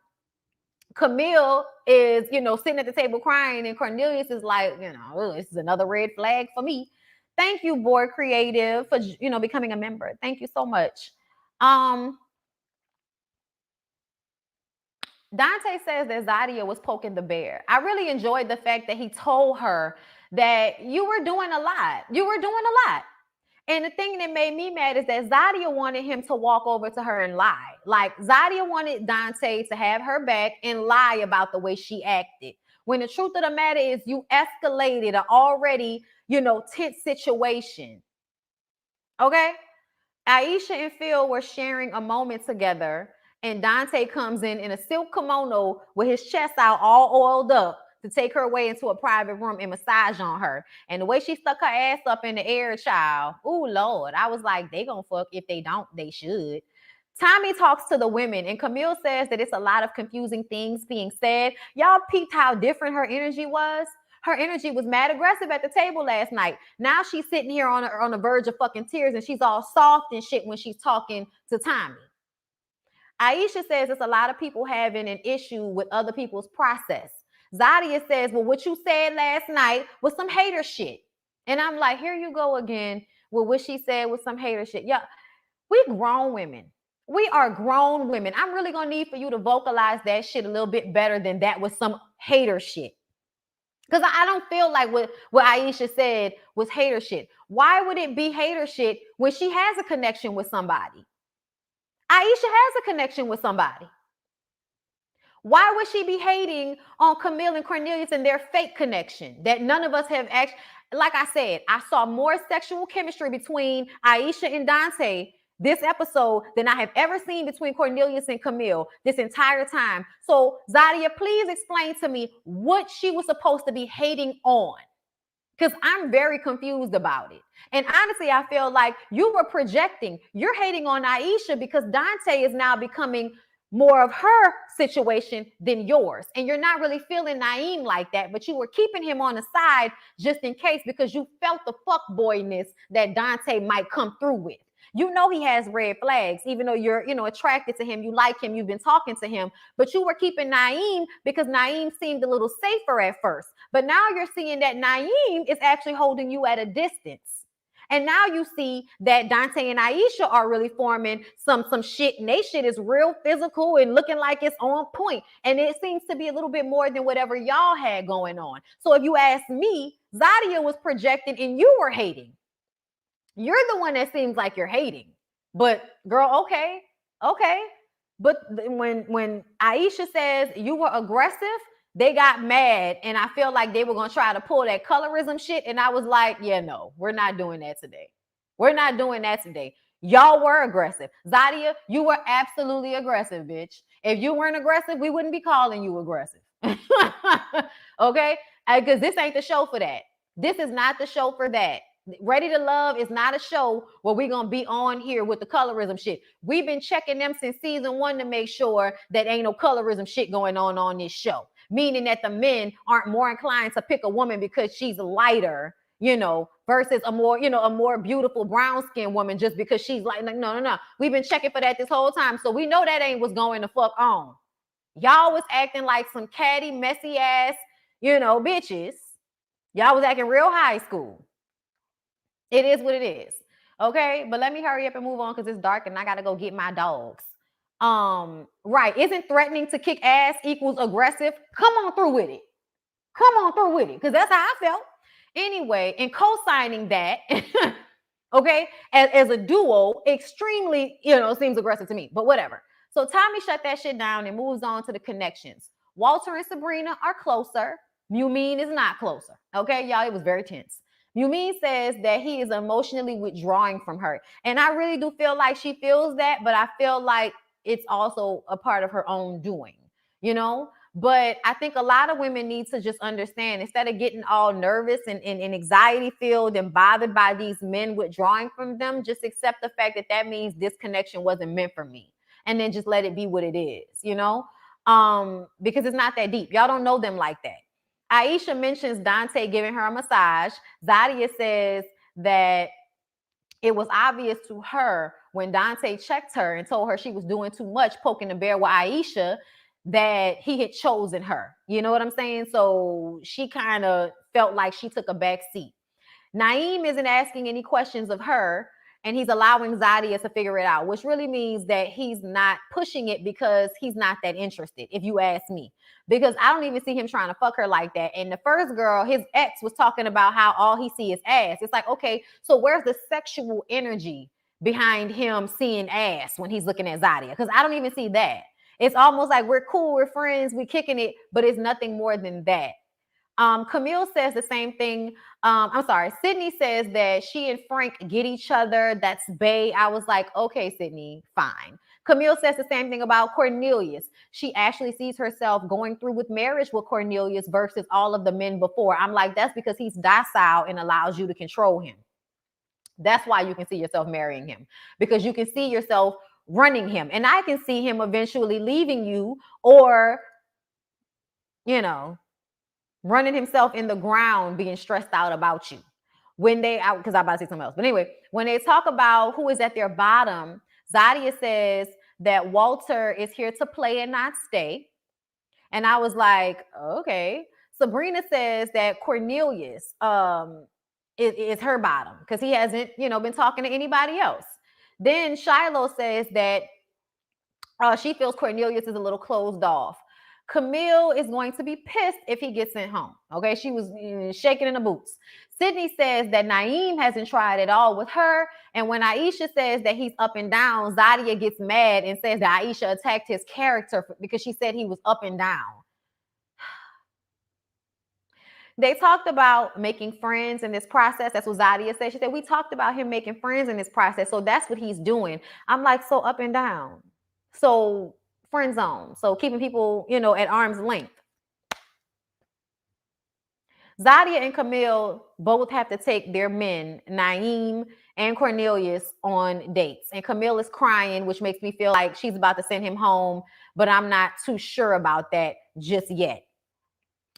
Camille is, sitting at the table crying, and Cornelius is like, this is another red flag for me. Thank you, Board Creative, for, becoming a member. Thank you so much. Dante says that Zadia was poking the bear. I really enjoyed the fact that he told her that you were doing a lot. You were doing a lot. And the thing that made me mad is that Zadia wanted him to walk over to her and lie. Like Zadia wanted Dante to have her back and lie about the way she acted. When the truth of the matter is you escalated an already, tense situation. Okay? Aisha and Phil were sharing a moment together, and Dante comes in a silk kimono with his chest out all oiled up to take her away into a private room and massage on her. And the way she stuck her ass up in the air, child, ooh, Lord, I was like, they gonna fuck. If they don't, they should. Tommy talks to the women, and Camille says that it's a lot of confusing things being said. Y'all peeped how different her energy was? Her energy was mad aggressive at the table last night. Now she's sitting here on the verge of fucking tears, and she's all soft and shit when she's talking to Tommy. Aisha says it's a lot of people having an issue with other people's process. Zadia says, well, what you said last night was some hater shit. And I'm like, here you go again with what she said was some hater shit. Yeah, we grown women. We are grown women. I'm really going to need for you to vocalize that shit a little bit better than that was some hater shit. Because I don't feel like what Aisha said was hater shit. Why would it be hater shit when she has a connection with somebody? Aisha has a connection with somebody. Why would she be hating on Camille and Cornelius and their fake connection that none of us have actually? Like I said, I saw more sexual chemistry between Aisha and Dante this episode than I have ever seen between Cornelius and Camille this entire time. So Zadia, please explain to me what she was supposed to be hating on, because I'm very confused about it. And honestly, I feel like you were projecting. You're hating on Aisha because Dante is now becoming more of her situation than yours. And you're not really feeling Naeem like that, but you were keeping him on the side just in case because you felt the fuckboyness that Dante might come through with. You know he has red flags, even though you're, attracted to him, you like him, you've been talking to him, but you were keeping Naeem because Naeem seemed a little safer at first. But now you're seeing that Naeem is actually holding you at a distance. And now you see that Dante and Aisha are really forming some shit, and they shit is real physical and looking like it's on point. And it seems to be a little bit more than whatever y'all had going on. So if you ask me, Zadia was projecting and you were hating. You're the one that seems like you're hating. But girl, okay. But when Aisha says you were aggressive, they got mad, and I feel like they were gonna try to pull that colorism shit. And I was like, yeah, no, we're not doing that today. We're not doing that today. Y'all were aggressive. Zadia, you were absolutely aggressive, bitch. If you weren't aggressive, we wouldn't be calling you aggressive. Okay? Because this ain't the show for that. This is not the show for that. Ready to Love is not a show where we're going to be on here with the colorism shit. We've been checking them since season 1 to make sure that ain't no colorism shit going on this show. Meaning that the men aren't more inclined to pick a woman because she's lighter, versus a more beautiful brown skinned woman just because she's like, no. We've been checking for that this whole time. So we know that ain't what's going the fuck on. Y'all was acting like some catty, messy ass, bitches. Y'all was acting real high school. It is what it is. Okay, but let me hurry up and move on because it's dark and I gotta go get my dogs. Right. Isn't threatening to kick ass equals aggressive? Come on through with it. Because that's how I felt. Anyway, and co-signing that, okay, as a duo, extremely, seems aggressive to me, but whatever. So Tommy shut that shit down and moves on to the connections. Walter and Sabrina are closer. Mumin is not closer. Okay, y'all, it was very tense. Mumin says that he is emotionally withdrawing from her. And I really do feel like she feels that, but I feel like it's also a part of her own doing, But I think a lot of women need to just understand, instead of getting all nervous and anxiety filled and bothered by these men withdrawing from them, just accept the fact that means this connection wasn't meant for me. And then just let it be what it is, because it's not that deep. Y'all don't know them like that. Aisha mentions Dante giving her a massage. Zadia says that it was obvious to her when Dante checked her and told her she was doing too much, poking the bear with Aisha, that he had chosen her. You know what I'm saying? So she kind of felt like she took a back seat. Naeem isn't asking any questions of her, and he's allowing Zadia to figure it out, which really means that he's not pushing it because he's not that interested, if you ask me. Because I don't even see him trying to fuck her like that. And the first girl, his ex, was talking about how all he sees is ass. It's like, okay, so where's the sexual energy behind him seeing ass when he's looking at Zadia? Because I don't even see that. It's almost like we're cool, we're friends, we're kicking it, but it's nothing more than that. Camille says the same thing. Sydney says that she and Frank get each other. That's bae. I was like, okay, Sydney, fine. Camille says the same thing about Cornelius. She actually sees herself going through with marriage with Cornelius versus all of the men before. I'm like, that's because he's docile and allows you to control him. That's why you can see yourself marrying him, because you can see yourself running him. And I can see him eventually leaving you, or, running himself in the ground, being stressed out about you. When because I'm about to say something else. But anyway, when they talk about who is at their bottom, Zadia says that Walter is here to play and not stay. And I was like, okay. Sabrina says that Cornelius is her bottom because he hasn't, been talking to anybody else. Then Shiloh says that she feels Cornelius is a little closed off. Camille is going to be pissed if he gets sent home. Okay, she was shaking in the boots. Sydney says that Naeem hasn't tried at all with her. And when Aisha says that he's up and down, Zadia gets mad and says that Aisha attacked his character because she said he was up and down. They talked about making friends in this process. That's what Zadia said. She said, we talked about him making friends in this process. So that's what he's doing. I'm like, so up and down. So friend zone. So keeping people, at arm's length. Zadia and Camille both have to take their men, Naeem and Cornelius, on dates. And Camille is crying, which makes me feel like she's about to send him home, but I'm not too sure about that just yet.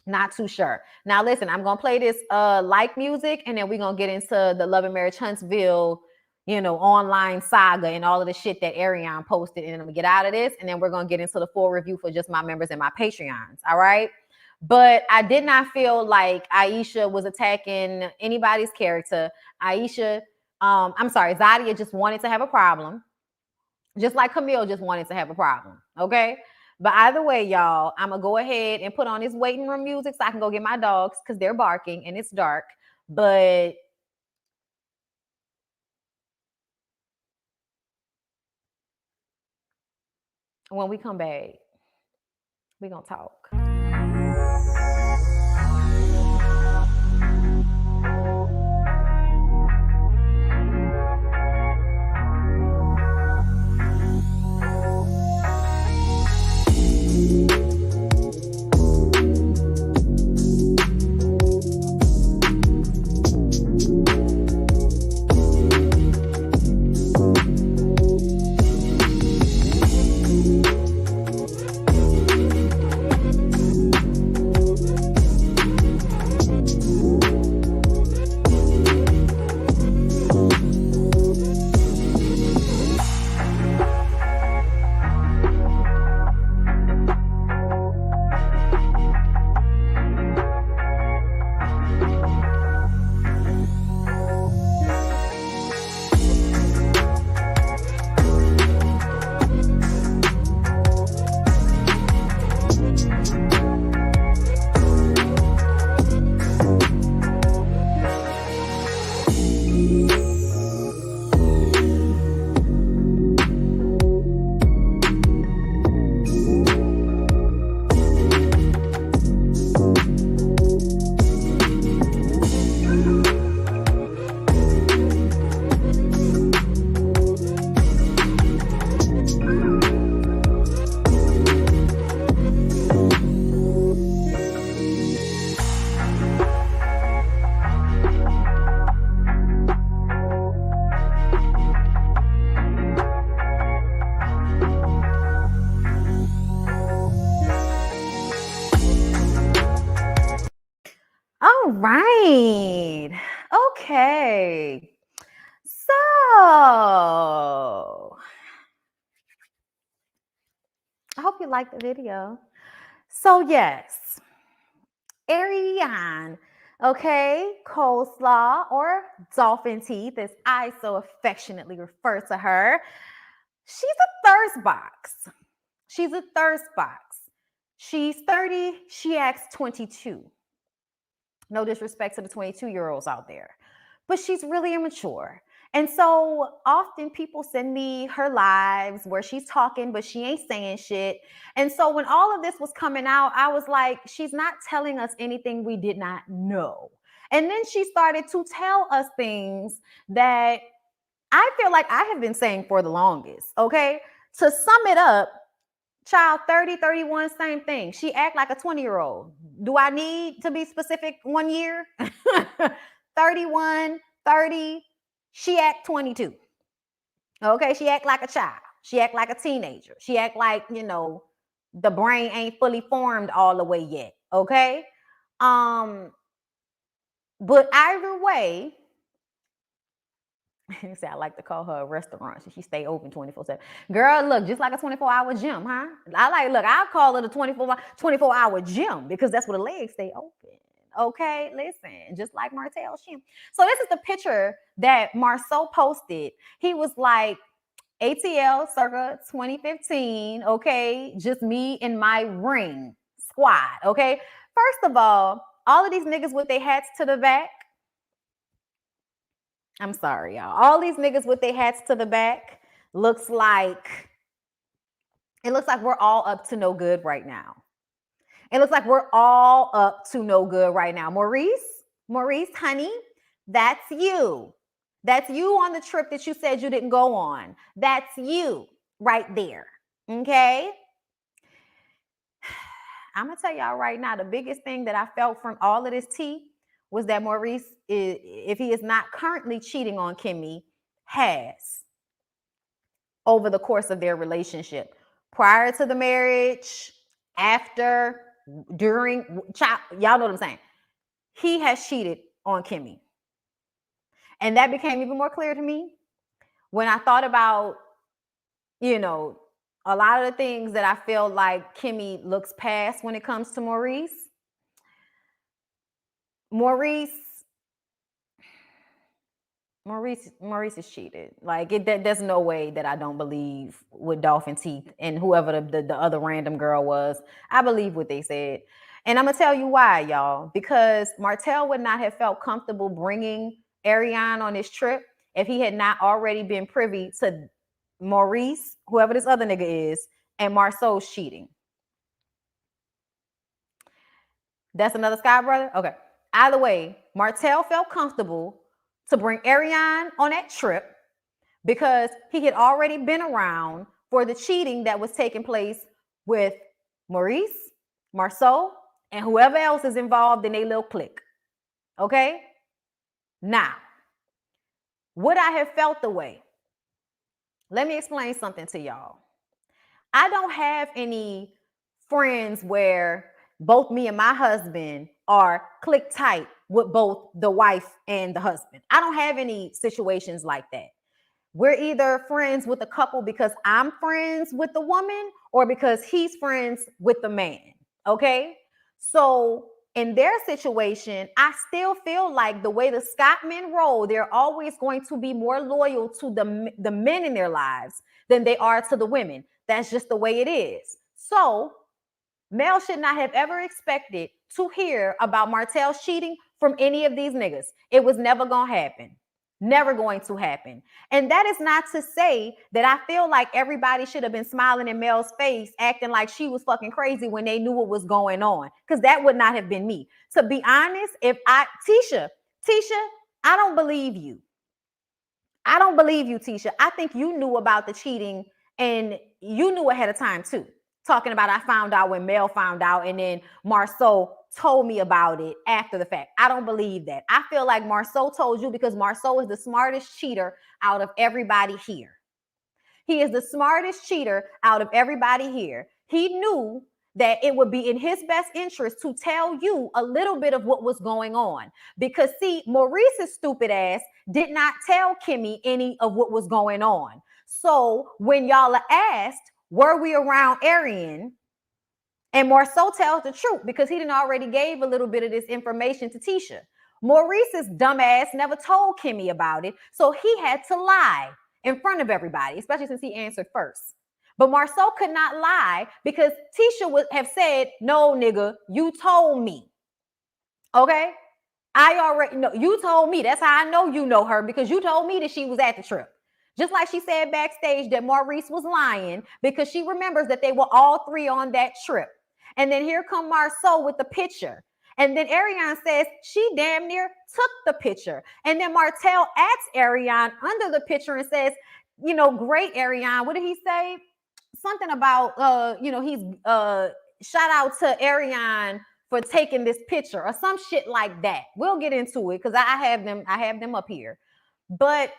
Not too sure. Now, listen, I'm going to play this like music, and then we're going to get into the Love and Marriage Huntsville, online saga and all of the shit that Ariane posted. And then I'm gonna get out of this, and then we're gonna get into the full review for just my members and my Patreons. All right. But I did not feel like Aisha was attacking anybody's character. Zadia just wanted to have a problem. Just like Camille just wanted to have a problem. Okay. But either way, y'all, I'm gonna go ahead and put on this waiting room music so I can go get my dogs because they're barking and it's dark. But when we come back, we're gonna talk. All right. Okay. So, I hope you liked the video. So, yes, Ariane, okay, coleslaw or dolphin teeth, as I so affectionately refer to her. She's a thirst box. She's a thirst box. She's 30, she acts 22. No disrespect to the 22-year-olds out there, but she's really immature. And so often people send me her lives where she's talking, but she ain't saying shit. And so when all of this was coming out, I was like, she's not telling us anything we did not know. And then she started to tell us things that I feel like I have been saying for the longest. Okay. To sum it up, child 30, 31, same thing. She act like a 20-year-old. Do I need to be specific 1 year? 31, 30, she act 22. Okay, she act like a child. She act like a teenager. She act like, the brain ain't fully formed all the way yet. Okay? But either way, say I like to call her a restaurant. She stay open 24/7. Girl, look, just like a 24-hour gym, huh? I'll call it a 24-hour gym because that's where the legs stay open. Okay, listen, just like Martell Shim. So this is the picture that Marceau posted. He was like, ATL circa 2015, okay? Just me and my ring squad, okay? First of all of these niggas with their hats to the back, I'm sorry, y'all. All these niggas with their hats to the back looks like we're all up to no good right now. It looks like we're all up to no good right now. Maurice, honey, that's you. That's you on the trip that you said you didn't go on. That's you right there. Okay? I'm going to tell y'all right now, the biggest thing that I felt from all of this tea was that Maurice, if he is not currently cheating on Kimmy, has over the course of their relationship. Prior to the marriage, after, during, y'all know what I'm saying. He has cheated on Kimmy. And that became even more clear to me when I thought about, you know, a lot of the things that I feel like Kimmy looks past when it comes to Maurice. Maurice is cheated. Like there's no way that I don't believe with Dolphin Teeth and whoever the other random girl was. I believe what they said, and I'm gonna tell you why, y'all. Because Martell would not have felt comfortable bringing Ariane on this trip if he had not already been privy to Maurice, whoever this other nigga is, and Marceau's cheating. That's another Sky brother? Okay. Either way, Martell felt comfortable to bring Ariane on that trip because he had already been around for the cheating that was taking place with Maurice, Marceau, and whoever else is involved in a little clique. Okay? Now, would I have felt the way? Let me explain something to y'all. I don't have any friends where both me and my husband are click tight with both the wife and the husband. I don't have any situations like that. We're either friends with a couple because I'm friends with the woman or because he's friends with the man. Okay? So in their situation, I still feel like the way the Scott men roll, they're always going to be more loyal to the men in their lives than they are to the women. That's just the way it is. So Mel should not have ever expected to hear about Martell's cheating from any of these niggas. It was never going to happen. Never going to happen. And that is not to say that I feel like everybody should have been smiling in Mel's face, acting like she was fucking crazy when they knew what was going on. Because that would not have been me. To be honest, Tisha, I don't believe you. I don't believe you, Tisha. I think you knew about the cheating and you knew ahead of time too. Talking about I found out when Mel found out and then Marceau told me about it after the fact. I don't believe that. I feel like Marceau told you because Marceau is the smartest cheater out of everybody here. He is the smartest cheater out of everybody here. He knew that it would be in his best interest to tell you a little bit of what was going on. Because see, Maurice's stupid ass did not tell Kimmy any of what was going on. So when y'all are asked, were we around Arian? And Marceau tells the truth because he didn't already gave a little bit of this information to Tisha. Maurice's dumbass never told Kimmy about it, so he had to lie in front of everybody, especially since he answered first. But Marceau could not lie because Tisha would have said, no, nigga, you told me. Okay? I already know. You told me. That's how I know you know her because you told me that she was at the trip. Just like she said backstage that Maurice was lying because she remembers that they were all three on that trip. And then here come Marceau with the picture. And then Ariane says she damn near took the picture. And then Martell asks Ariane under the picture and says, you know, great Ariane. What did he say? Something about, he's shout out to Ariane for taking this picture or some shit like that. We'll get into it because I have them up here. But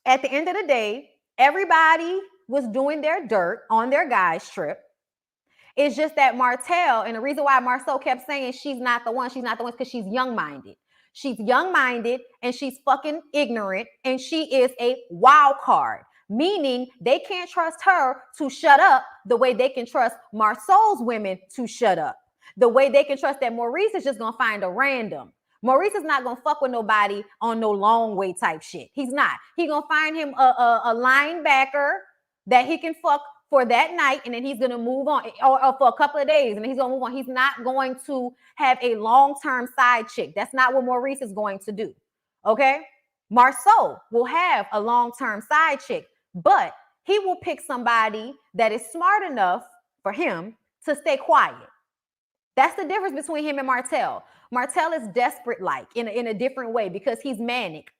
at the end of the day, everybody was doing their dirt on their guys' trip. It's just that Martell, and the reason why Marceau kept saying she's not the one, because she's young-minded. She's young-minded and she's fucking ignorant and she is a wild card, meaning they can't trust her to shut up the way they can trust Marceau's women to shut up. The way they can trust that Maurice is just gonna find a random. Maurice is not gonna fuck with nobody on no long way type shit. He's not. He gonna find him a linebacker that he can fuck for that night, and then he's gonna move on, or for a couple of days, and then he's gonna move on. He's not going to have a long-term side chick. That's not what Maurice is going to do. Okay, Marceau will have a long-term side chick, but he will pick somebody that is smart enough for him to stay quiet. That's the difference between him and Martell. Martell is desperate, like in a different way, because he's manic.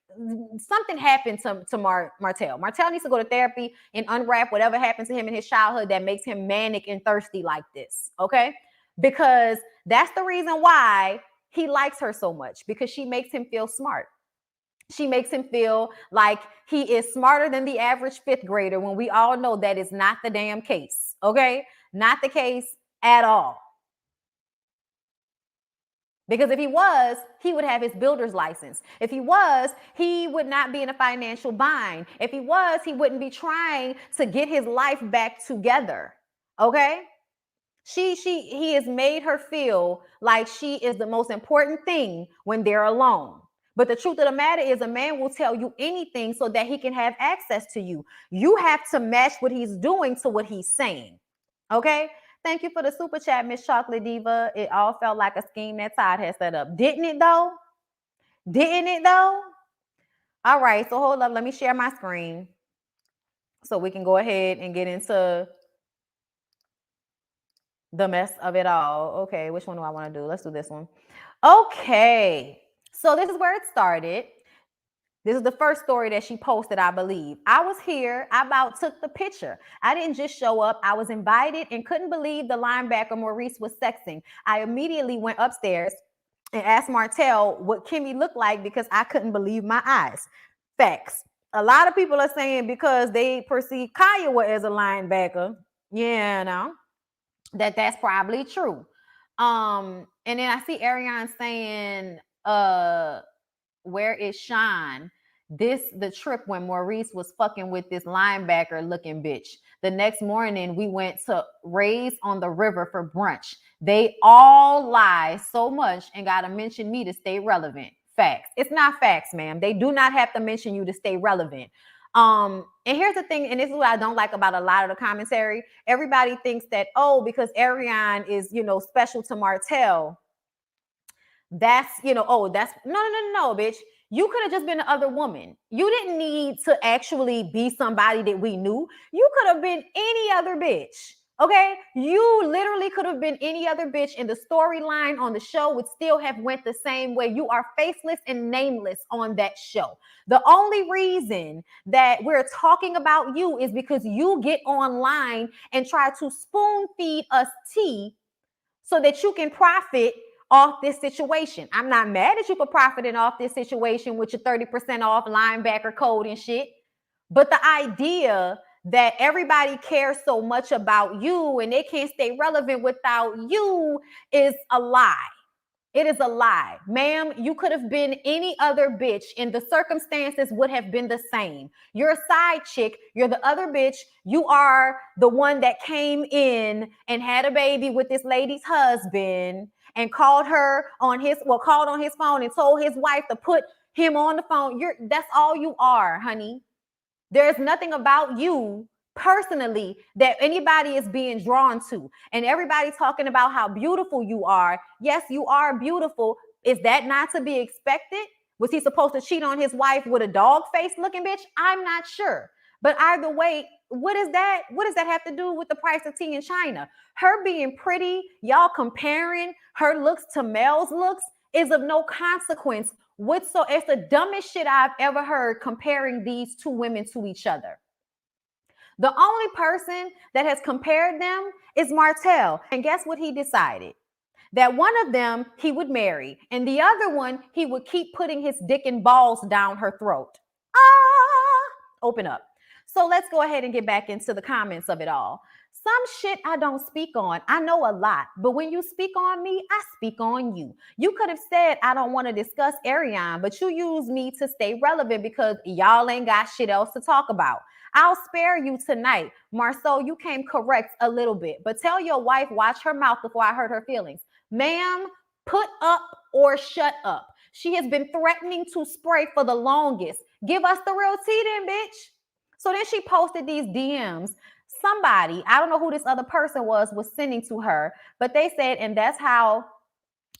Something happened to Martell. Martell needs to go to therapy and unwrap whatever happened to him in his childhood that makes him manic and thirsty like this. Okay, because that's the reason why he likes her so much, because she makes him feel smart. She makes him feel like he is smarter than the average fifth grader, when we all know that is not the damn case. Okay, not the case at all. Because if he was, he would have his builder's license. If he was, he would not be in a financial bind. If he was, he wouldn't be trying to get his life back together. Okay? He has made her feel like she is the most important thing when they're alone. But the truth of the matter is, a man will tell you anything so that he can have access to you. You have to match what he's doing to what he's saying. Okay? Thank you for the super chat, Miss Chocolate Diva. It all felt like a scheme that Todd had set up. Didn't it though? Didn't it though? All right, so hold up. Let me share my screen so we can go ahead and get into the mess of it all. Okay, which one do I want to do? Let's do this one. Okay, so this is where it started. This is the first story that she posted, I believe. I was here. I about took the picture. I didn't just show up. I was invited and couldn't believe the linebacker Maurice was sexing. I immediately went upstairs and asked Martell what Kimmy looked like because I couldn't believe my eyes. Facts. A lot of people are saying because they perceive Kiowa as a linebacker, that's probably true. And then I see Ariane saying, where is Sean? The trip when Maurice was fucking with this linebacker looking bitch. The next morning we went to Ray's on the river for brunch. They all lie so much and gotta mention me to stay relevant. Facts. It's not facts, ma'am. They do not have to mention you to stay relevant. And here's the thing, and this is what I don't like about a lot of the commentary. Everybody thinks that, oh, because Ariane is, special to Martell, that's, that's no, bitch. You could have just been the other woman. You didn't need to actually be somebody that we knew. You could have been any other bitch. Okay, you literally could have been any other bitch, and the storyline on the show would still have went the same way. You are faceless and nameless on that show. The only reason that we're talking about you is because you get online and try to spoon feed us tea so that you can profit off this situation. I'm not mad at you for profiting off this situation with your 30% off linebacker code and shit, but the idea that everybody cares so much about you and they can't stay relevant without you is a lie. It is a lie. Ma'am, you could have been any other bitch and the circumstances would have been the same. You're a side chick. You're the other bitch. You are the one that came in and had a baby with this lady's husband and called on his phone and told his wife to put him on the phone. That's all you are, honey. There's nothing about you personally that anybody is being drawn to. And everybody talking about how beautiful you are. Yes, you are beautiful. Is that not to be expected? Was he supposed to cheat on his wife with a dog face looking bitch? I'm not sure. But either way, what does that have to do with the price of tea in China? Her being pretty, y'all comparing her looks to Mel's looks is of no consequence. It's the dumbest shit I've ever heard, comparing these two women to each other. The only person that has compared them is Martell. And guess what he decided? That one of them he would marry, and the other one he would keep putting his dick and balls down her throat. Open up. So let's go ahead and get back into the comments of it all. Some shit I don't speak on. I know a lot, but when you speak on me, I speak on you. You could have said, I don't want to discuss Ariane, but you use me to stay relevant because y'all ain't got shit else to talk about. I'll spare you tonight. Marceau, you came correct a little bit, but tell your wife, watch her mouth before I hurt her feelings. Ma'am, put up or shut up. She has been threatening to spray for the longest. Give us the real tea then, bitch. So then she posted these DMs. Somebody, I don't know who this other person was sending to her, but they said, and that's how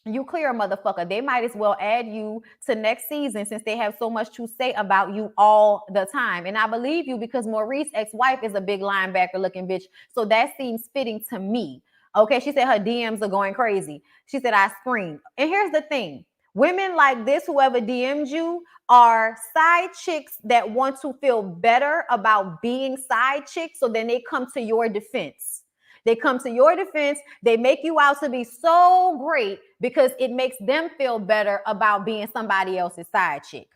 you clear a motherfucker. They might as well add you to next season since they have so much to say about you all the time. And I believe you because Maurice's ex-wife is a big linebacker looking bitch. So that seems fitting to me. Okay, she said her DMs are going crazy. She said, I screamed. And here's the thing. Women like this, whoever DM'd you, are side chicks that want to feel better about being side chicks. So then they come to your defense. They come to your defense. They make you out to be so great because it makes them feel better about being somebody else's side chick.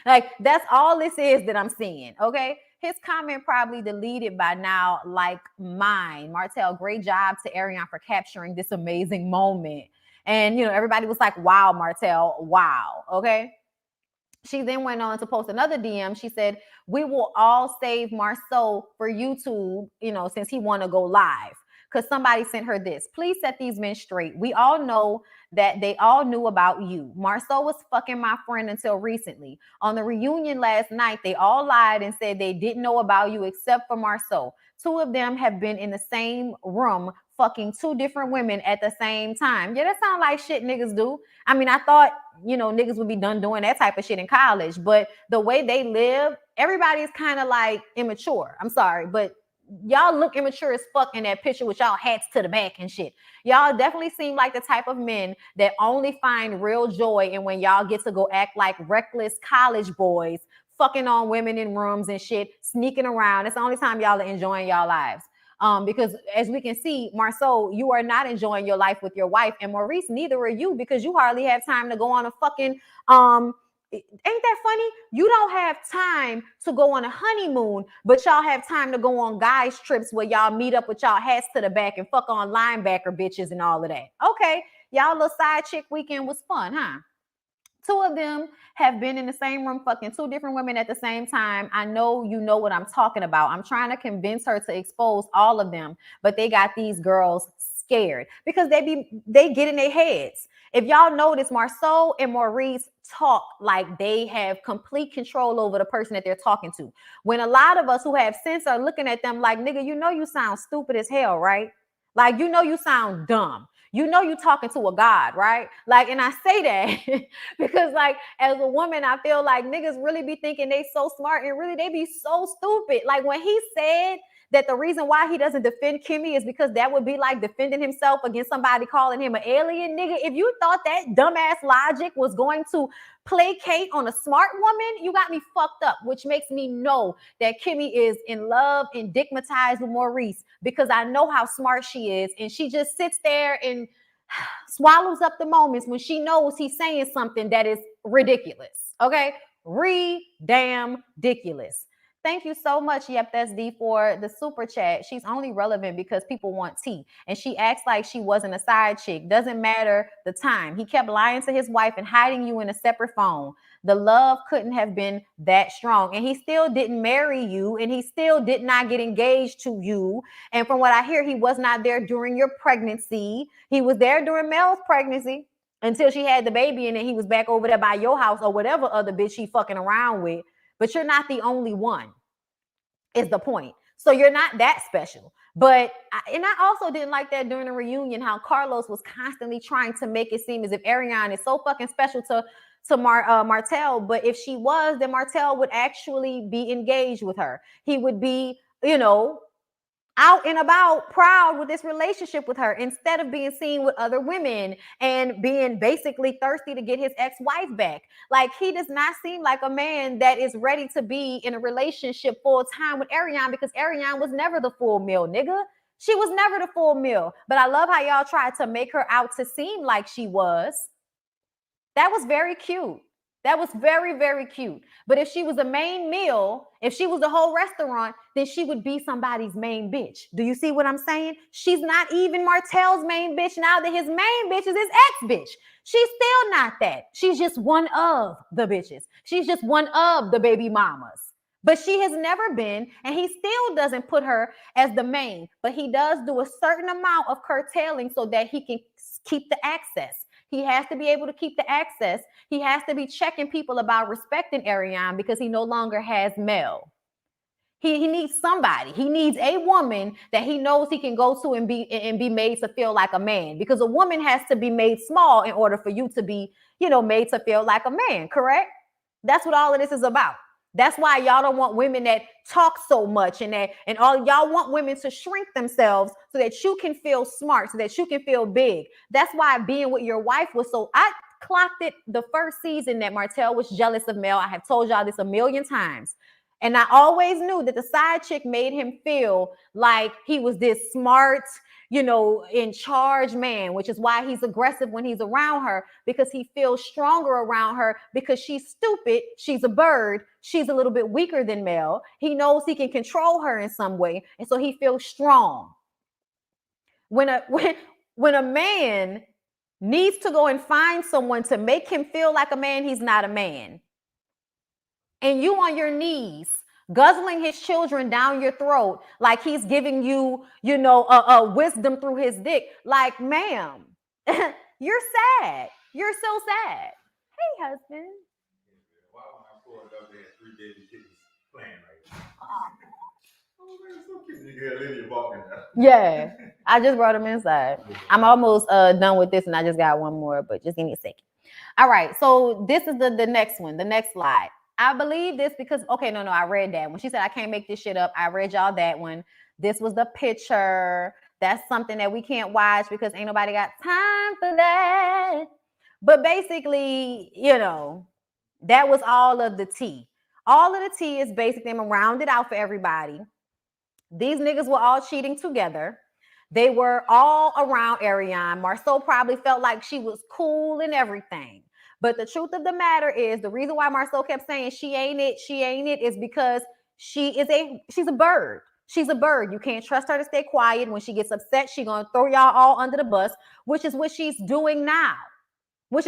Like, that's all this is that I'm seeing. Okay. His comment probably deleted by now, like mine. Martell, great job to Ariane for capturing this amazing moment. And, everybody was like, wow, Martell, wow. Okay. She then went on to post another DM. She said, we will all save Marceau for YouTube, since he want to go live. Because somebody sent her this. Please set these men straight. We all know that they all knew about you. Marceau was fucking my friend until recently. On the reunion last night, they all lied and said they didn't know about you except for Marceau. Two of them have been in the same room fucking two different women at the same time. Yeah, that sounds like shit niggas do. I mean, I thought, niggas would be done doing that type of shit in college, but the way they live, everybody is kind of like immature. I'm sorry, but y'all look immature as fuck in that picture with y'all hats to the back and shit. Y'all definitely seem like the type of men that only find real joy in when y'all get to go act like reckless college boys, fucking on women in rooms and shit, sneaking around. It's the only time y'all are enjoying y'all lives. Because as we can see, Marceau, you are not enjoying your life with your wife, and Maurice, neither are you, because you hardly have time to go on a fucking ain't that funny? You don't have time to go on a honeymoon, but y'all have time to go on guys trips where y'all meet up with y'all hats to the back and fuck on linebacker bitches and all of that. Okay, y'all little side chick weekend was fun, huh? Two of them have been in the same room fucking two different women at the same time. I know you know what I'm talking about. I'm trying to convince her to expose all of them, but they got these girls scared because they get in their heads. If y'all notice, Marceau and Maurice talk like they have complete control over the person that they're talking to. When a lot of us who have sense are looking at them like, nigga, you sound stupid as hell, right? Like, you sound dumb. You talking to a God, right? Like, and I say that because, like, as a woman, I feel like niggas really be thinking they so smart and really they be so stupid. Like when he said that the reason why he doesn't defend Kimmy is because that would be like defending himself against somebody calling him an alien, nigga. If you thought that dumbass logic was going to placate on a smart woman, you got me fucked up, which makes me know that Kimmy is in love and digmatized with Maurice because I know how smart she is. And she just sits there and swallows up the moments when she knows he's saying something that is ridiculous. Okay? Damn ridiculous. Thank you so much, Yep, that's D, for the super chat. She's only relevant because people want tea. And she acts like she wasn't a side chick. Doesn't matter the time. He kept lying to his wife and hiding you in a separate phone. The love couldn't have been that strong. And he still didn't marry you. And he still did not get engaged to you. And from what I hear, he was not there during your pregnancy. He was there during Mel's pregnancy until she had the baby. And then he was back over there by your house or whatever other bitch she fucking around with. But you're not the only one, is the point. So you're not that special. But, and I also didn't like that during the reunion, how Carlos was constantly trying to make it seem as if Ariane is so fucking special to Martell. But if she was, then Martell would actually be engaged with her. He would be, out and about proud with this relationship with her instead of being seen with other women and being basically thirsty to get his ex-wife back. Like, he does not seem like a man that is ready to be in a relationship full time with Ariane because Ariane was never the full meal, nigga. She was never the full meal. But I love how y'all tried to make her out to seem like she was. That was very cute. That was very, very cute. But if she was a main meal, if she was the whole restaurant, then she would be somebody's main bitch. Do you see what I'm saying? She's not even Martell's main bitch now that his main bitch is his ex-bitch. She's still not that. She's just one of the bitches. She's just one of the baby mamas. But she has never been, and he still doesn't put her as the main. But he does do a certain amount of curtailing so that he can keep the access. He has to be able to keep the access. He has to be checking people about respecting Ariane because he no longer has Mel. He needs somebody. He needs a woman that he knows he can go to and be made to feel like a man. Because a woman has to be made small in order for you to be, made to feel like a man, correct? That's what all of this is about. That's why y'all don't want women that talk so much and all y'all want women to shrink themselves so that you can feel smart, so that you can feel big. That's why being with your wife was so. I clocked it the first season that Martell was jealous of Mel. I have told y'all this a million times. And I always knew that the side chick made him feel like he was this smart, in charge man, which is why he's aggressive when he's around her, because he feels stronger around her because she's stupid. She's a bird. She's a little bit weaker than Mel. He knows he can control her in some way. And so he feels strong. When a man needs to go and find someone to make him feel like a man he's not a man. And you on your knees, guzzling his children down your throat like he's giving you, a wisdom through his dick. Like, ma'am, you're sad. You're so sad. Hey, husband. Why when I pulled up, they had 3 baby kittens playing right now. Oh, man, so cute. You get Lydia walking now. Yeah, I just brought him inside. I'm almost done with this, and I just got one more, but just give me a second. All right, so this is the next one, the next slide. I believe this because, okay, no, I read that. When she said, I can't make this shit up, I read y'all that one. This was the picture. That's something that we can't watch because ain't nobody got time for that. But basically, that was all of the tea. All of the tea is basically, I'm going to round it out for everybody. These niggas were all cheating together. They were all around Ariane. Marceau probably felt like she was cool and everything. But the truth of the matter is, the reason why Marceau kept saying she ain't it is because she's a bird. She's a bird. You can't trust her to stay quiet. When she gets upset, she's going to throw y'all all under the bus, which is what she's doing now. And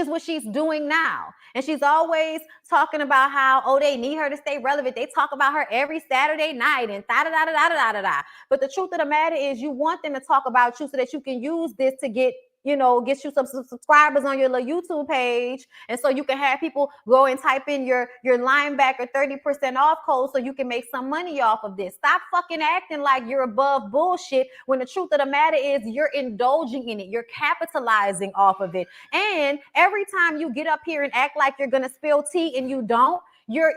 she's always talking about how, they need her to stay relevant. They talk about her every Saturday night and da-da-da-da-da-da-da-da. But the truth of the matter is you want them to talk about you so that you can use this to get you some subscribers on your little YouTube page. And so you can have people go and type in your linebacker 30% off code so you can make some money off of this. Stop fucking acting like you're above bullshit when the truth of the matter is you're indulging in it. You're capitalizing off of it. And every time you get up here and act like you're going to spill tea and you don't, you're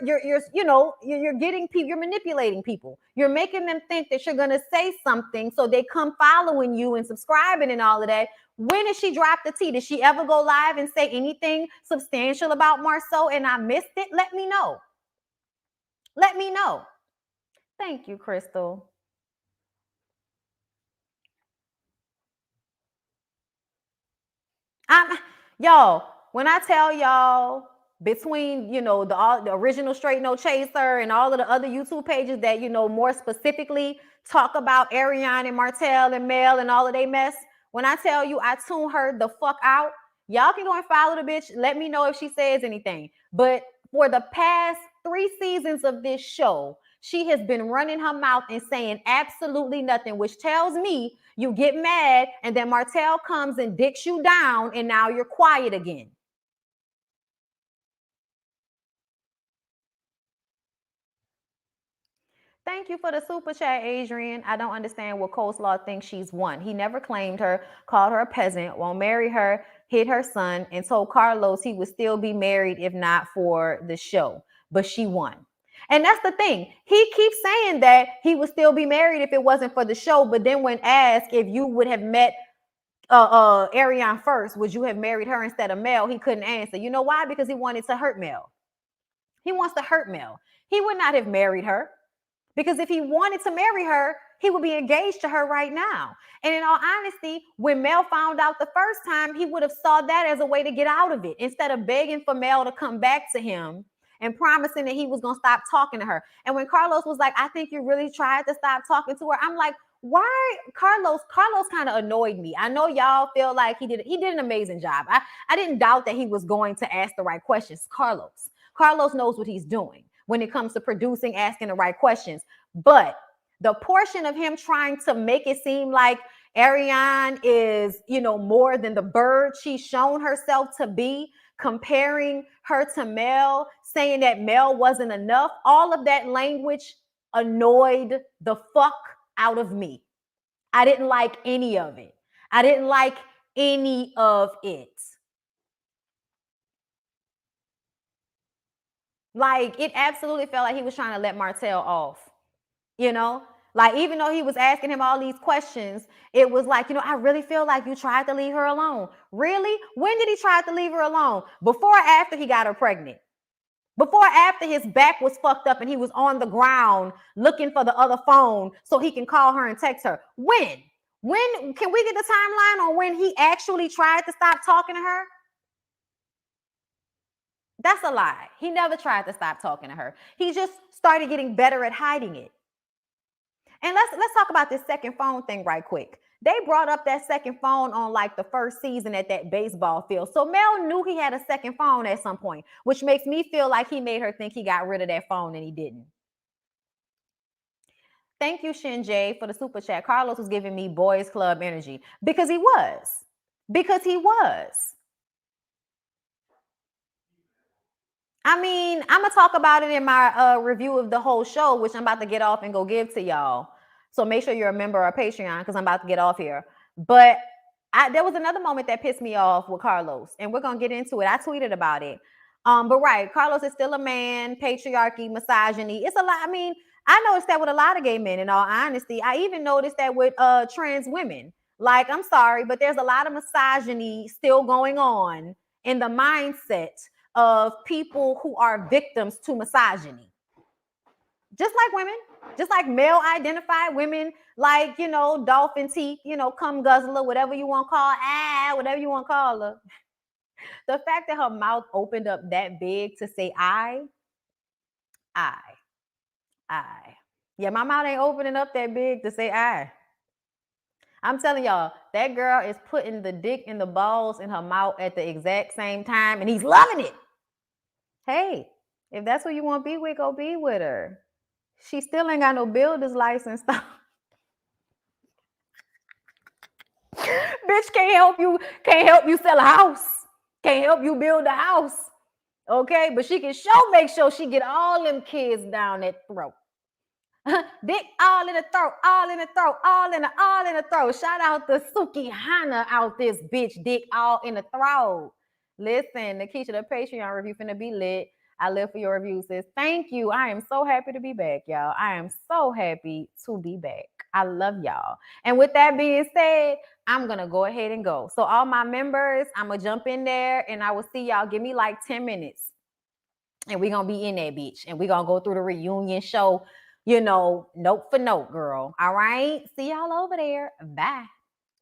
getting people, you're manipulating people. You're making them think that you're going to say something so they come following you and subscribing and all of that. When did she drop the tea? Did she ever go live and say anything substantial about Marceau and I missed it? Let me know. Thank you, Crystal. Y'all, when I tell y'all, between the original Straight No Chaser and all of the other YouTube pages that more specifically talk about Ariane and Martell and Mel and all of they mess, when I tell you I tune her the fuck out, y'all can go and follow the bitch. Let me know if she says anything. But for the past 3 seasons of this show, she has been running her mouth and saying absolutely nothing, which tells me you get mad and then Martell comes and dicks you down and now you're quiet again. Thank you for the super chat, Adrian. I don't understand what Coleslaw thinks she's won. He never claimed her, called her a peasant, won't marry her, hit her son, and told Carlos he would still be married if not for the show. But she won. And that's the thing. He keeps saying that he would still be married if it wasn't for the show. But then when asked if you would have met Ariane first, would you have married her instead of Mel? He couldn't answer. You know why? Because he wanted to hurt Mel. He wants to hurt Mel. He would not have married her. Because if he wanted to marry her, he would be engaged to her right now. And in all honesty, when Mel found out the first time, he would have saw that as a way to get out of it instead of begging for Mel to come back to him and promising that he was going to stop talking to her. And when Carlos was like, I think you really tried to stop talking to her, I'm like, why? Carlos kind of annoyed me. I know y'all feel like he did an amazing job. I didn't doubt that he was going to ask the right questions. Carlos knows what he's doing when it comes to producing, asking the right questions. But the portion of him trying to make it seem like Ariane is, more than the bird she's shown herself to be, comparing her to Mel, saying that Mel wasn't enough, all of that language annoyed the fuck out of me. I didn't like any of it. Like, it absolutely felt like he was trying to let Martell off, Like, even though he was asking him all these questions, it was like, I really feel like you tried to leave her alone. Really? When did he try to leave her alone? Before or after he got her pregnant? Before or after his back was fucked up and he was on the ground looking for the other phone so he can call her and text her? When? When can we get the timeline on when he actually tried to stop talking to her? That's a lie. He never tried to stop talking to her. He just started getting better at hiding it. And let's talk about this second phone thing right quick. They brought up that second phone on like the first season at that baseball field. So Mel knew he had a second phone at some point, which makes me feel like he made her think he got rid of that phone and he didn't. Thank you, Shinjay, for the super chat. Carlos was giving me boys club energy because he was. Because he was. I mean, I'm going to talk about it in my review of the whole show, which I'm about to get off and go give to y'all. So make sure you're a member of Patreon because I'm about to get off here. But there was another moment that pissed me off with Carlos, and we're going to get into it. I tweeted about it. But right, Carlos is still a man, patriarchy, misogyny. It's a lot. I mean, I noticed that with a lot of gay men, in all honesty. I even noticed that with trans women. Like, I'm sorry, but there's a lot of misogyny still going on in the mindset of people who are victims to misogyny. Just like women, just like male identified women, like, you know, dolphin teeth, you know, cum guzzler, whatever you want to call, whatever you want to call her. The fact that her mouth opened up that big to say I. Yeah, my mouth ain't opening up that big to say I. I'm telling y'all, that girl is putting the dick and the balls in her mouth at the exact same time, and he's loving it. Hey, if that's who you want to be with, go be with her. She still ain't got no builder's license, though. Bitch can't help you sell a house. Can't help you build a house. Okay, but she can make sure she get all them kids down that throat. Dick all in the throat, all in the throat, all in the throat. Shout out to Suki Hana out this bitch, dick all in the throat. Listen, Nikisha, the Patreon review finna be lit. I live for your reviews, sis. Thank you. I am so happy to be back, y'all. I am so happy to be back. I love y'all. And with that being said, I'm going to go ahead and go. So all my members, I'm going to jump in there and I will see y'all. Give me like 10 minutes. And we're going to be in that bitch. And we're going to go through the reunion show, you know, note for note, girl. All right? See y'all over there. Bye.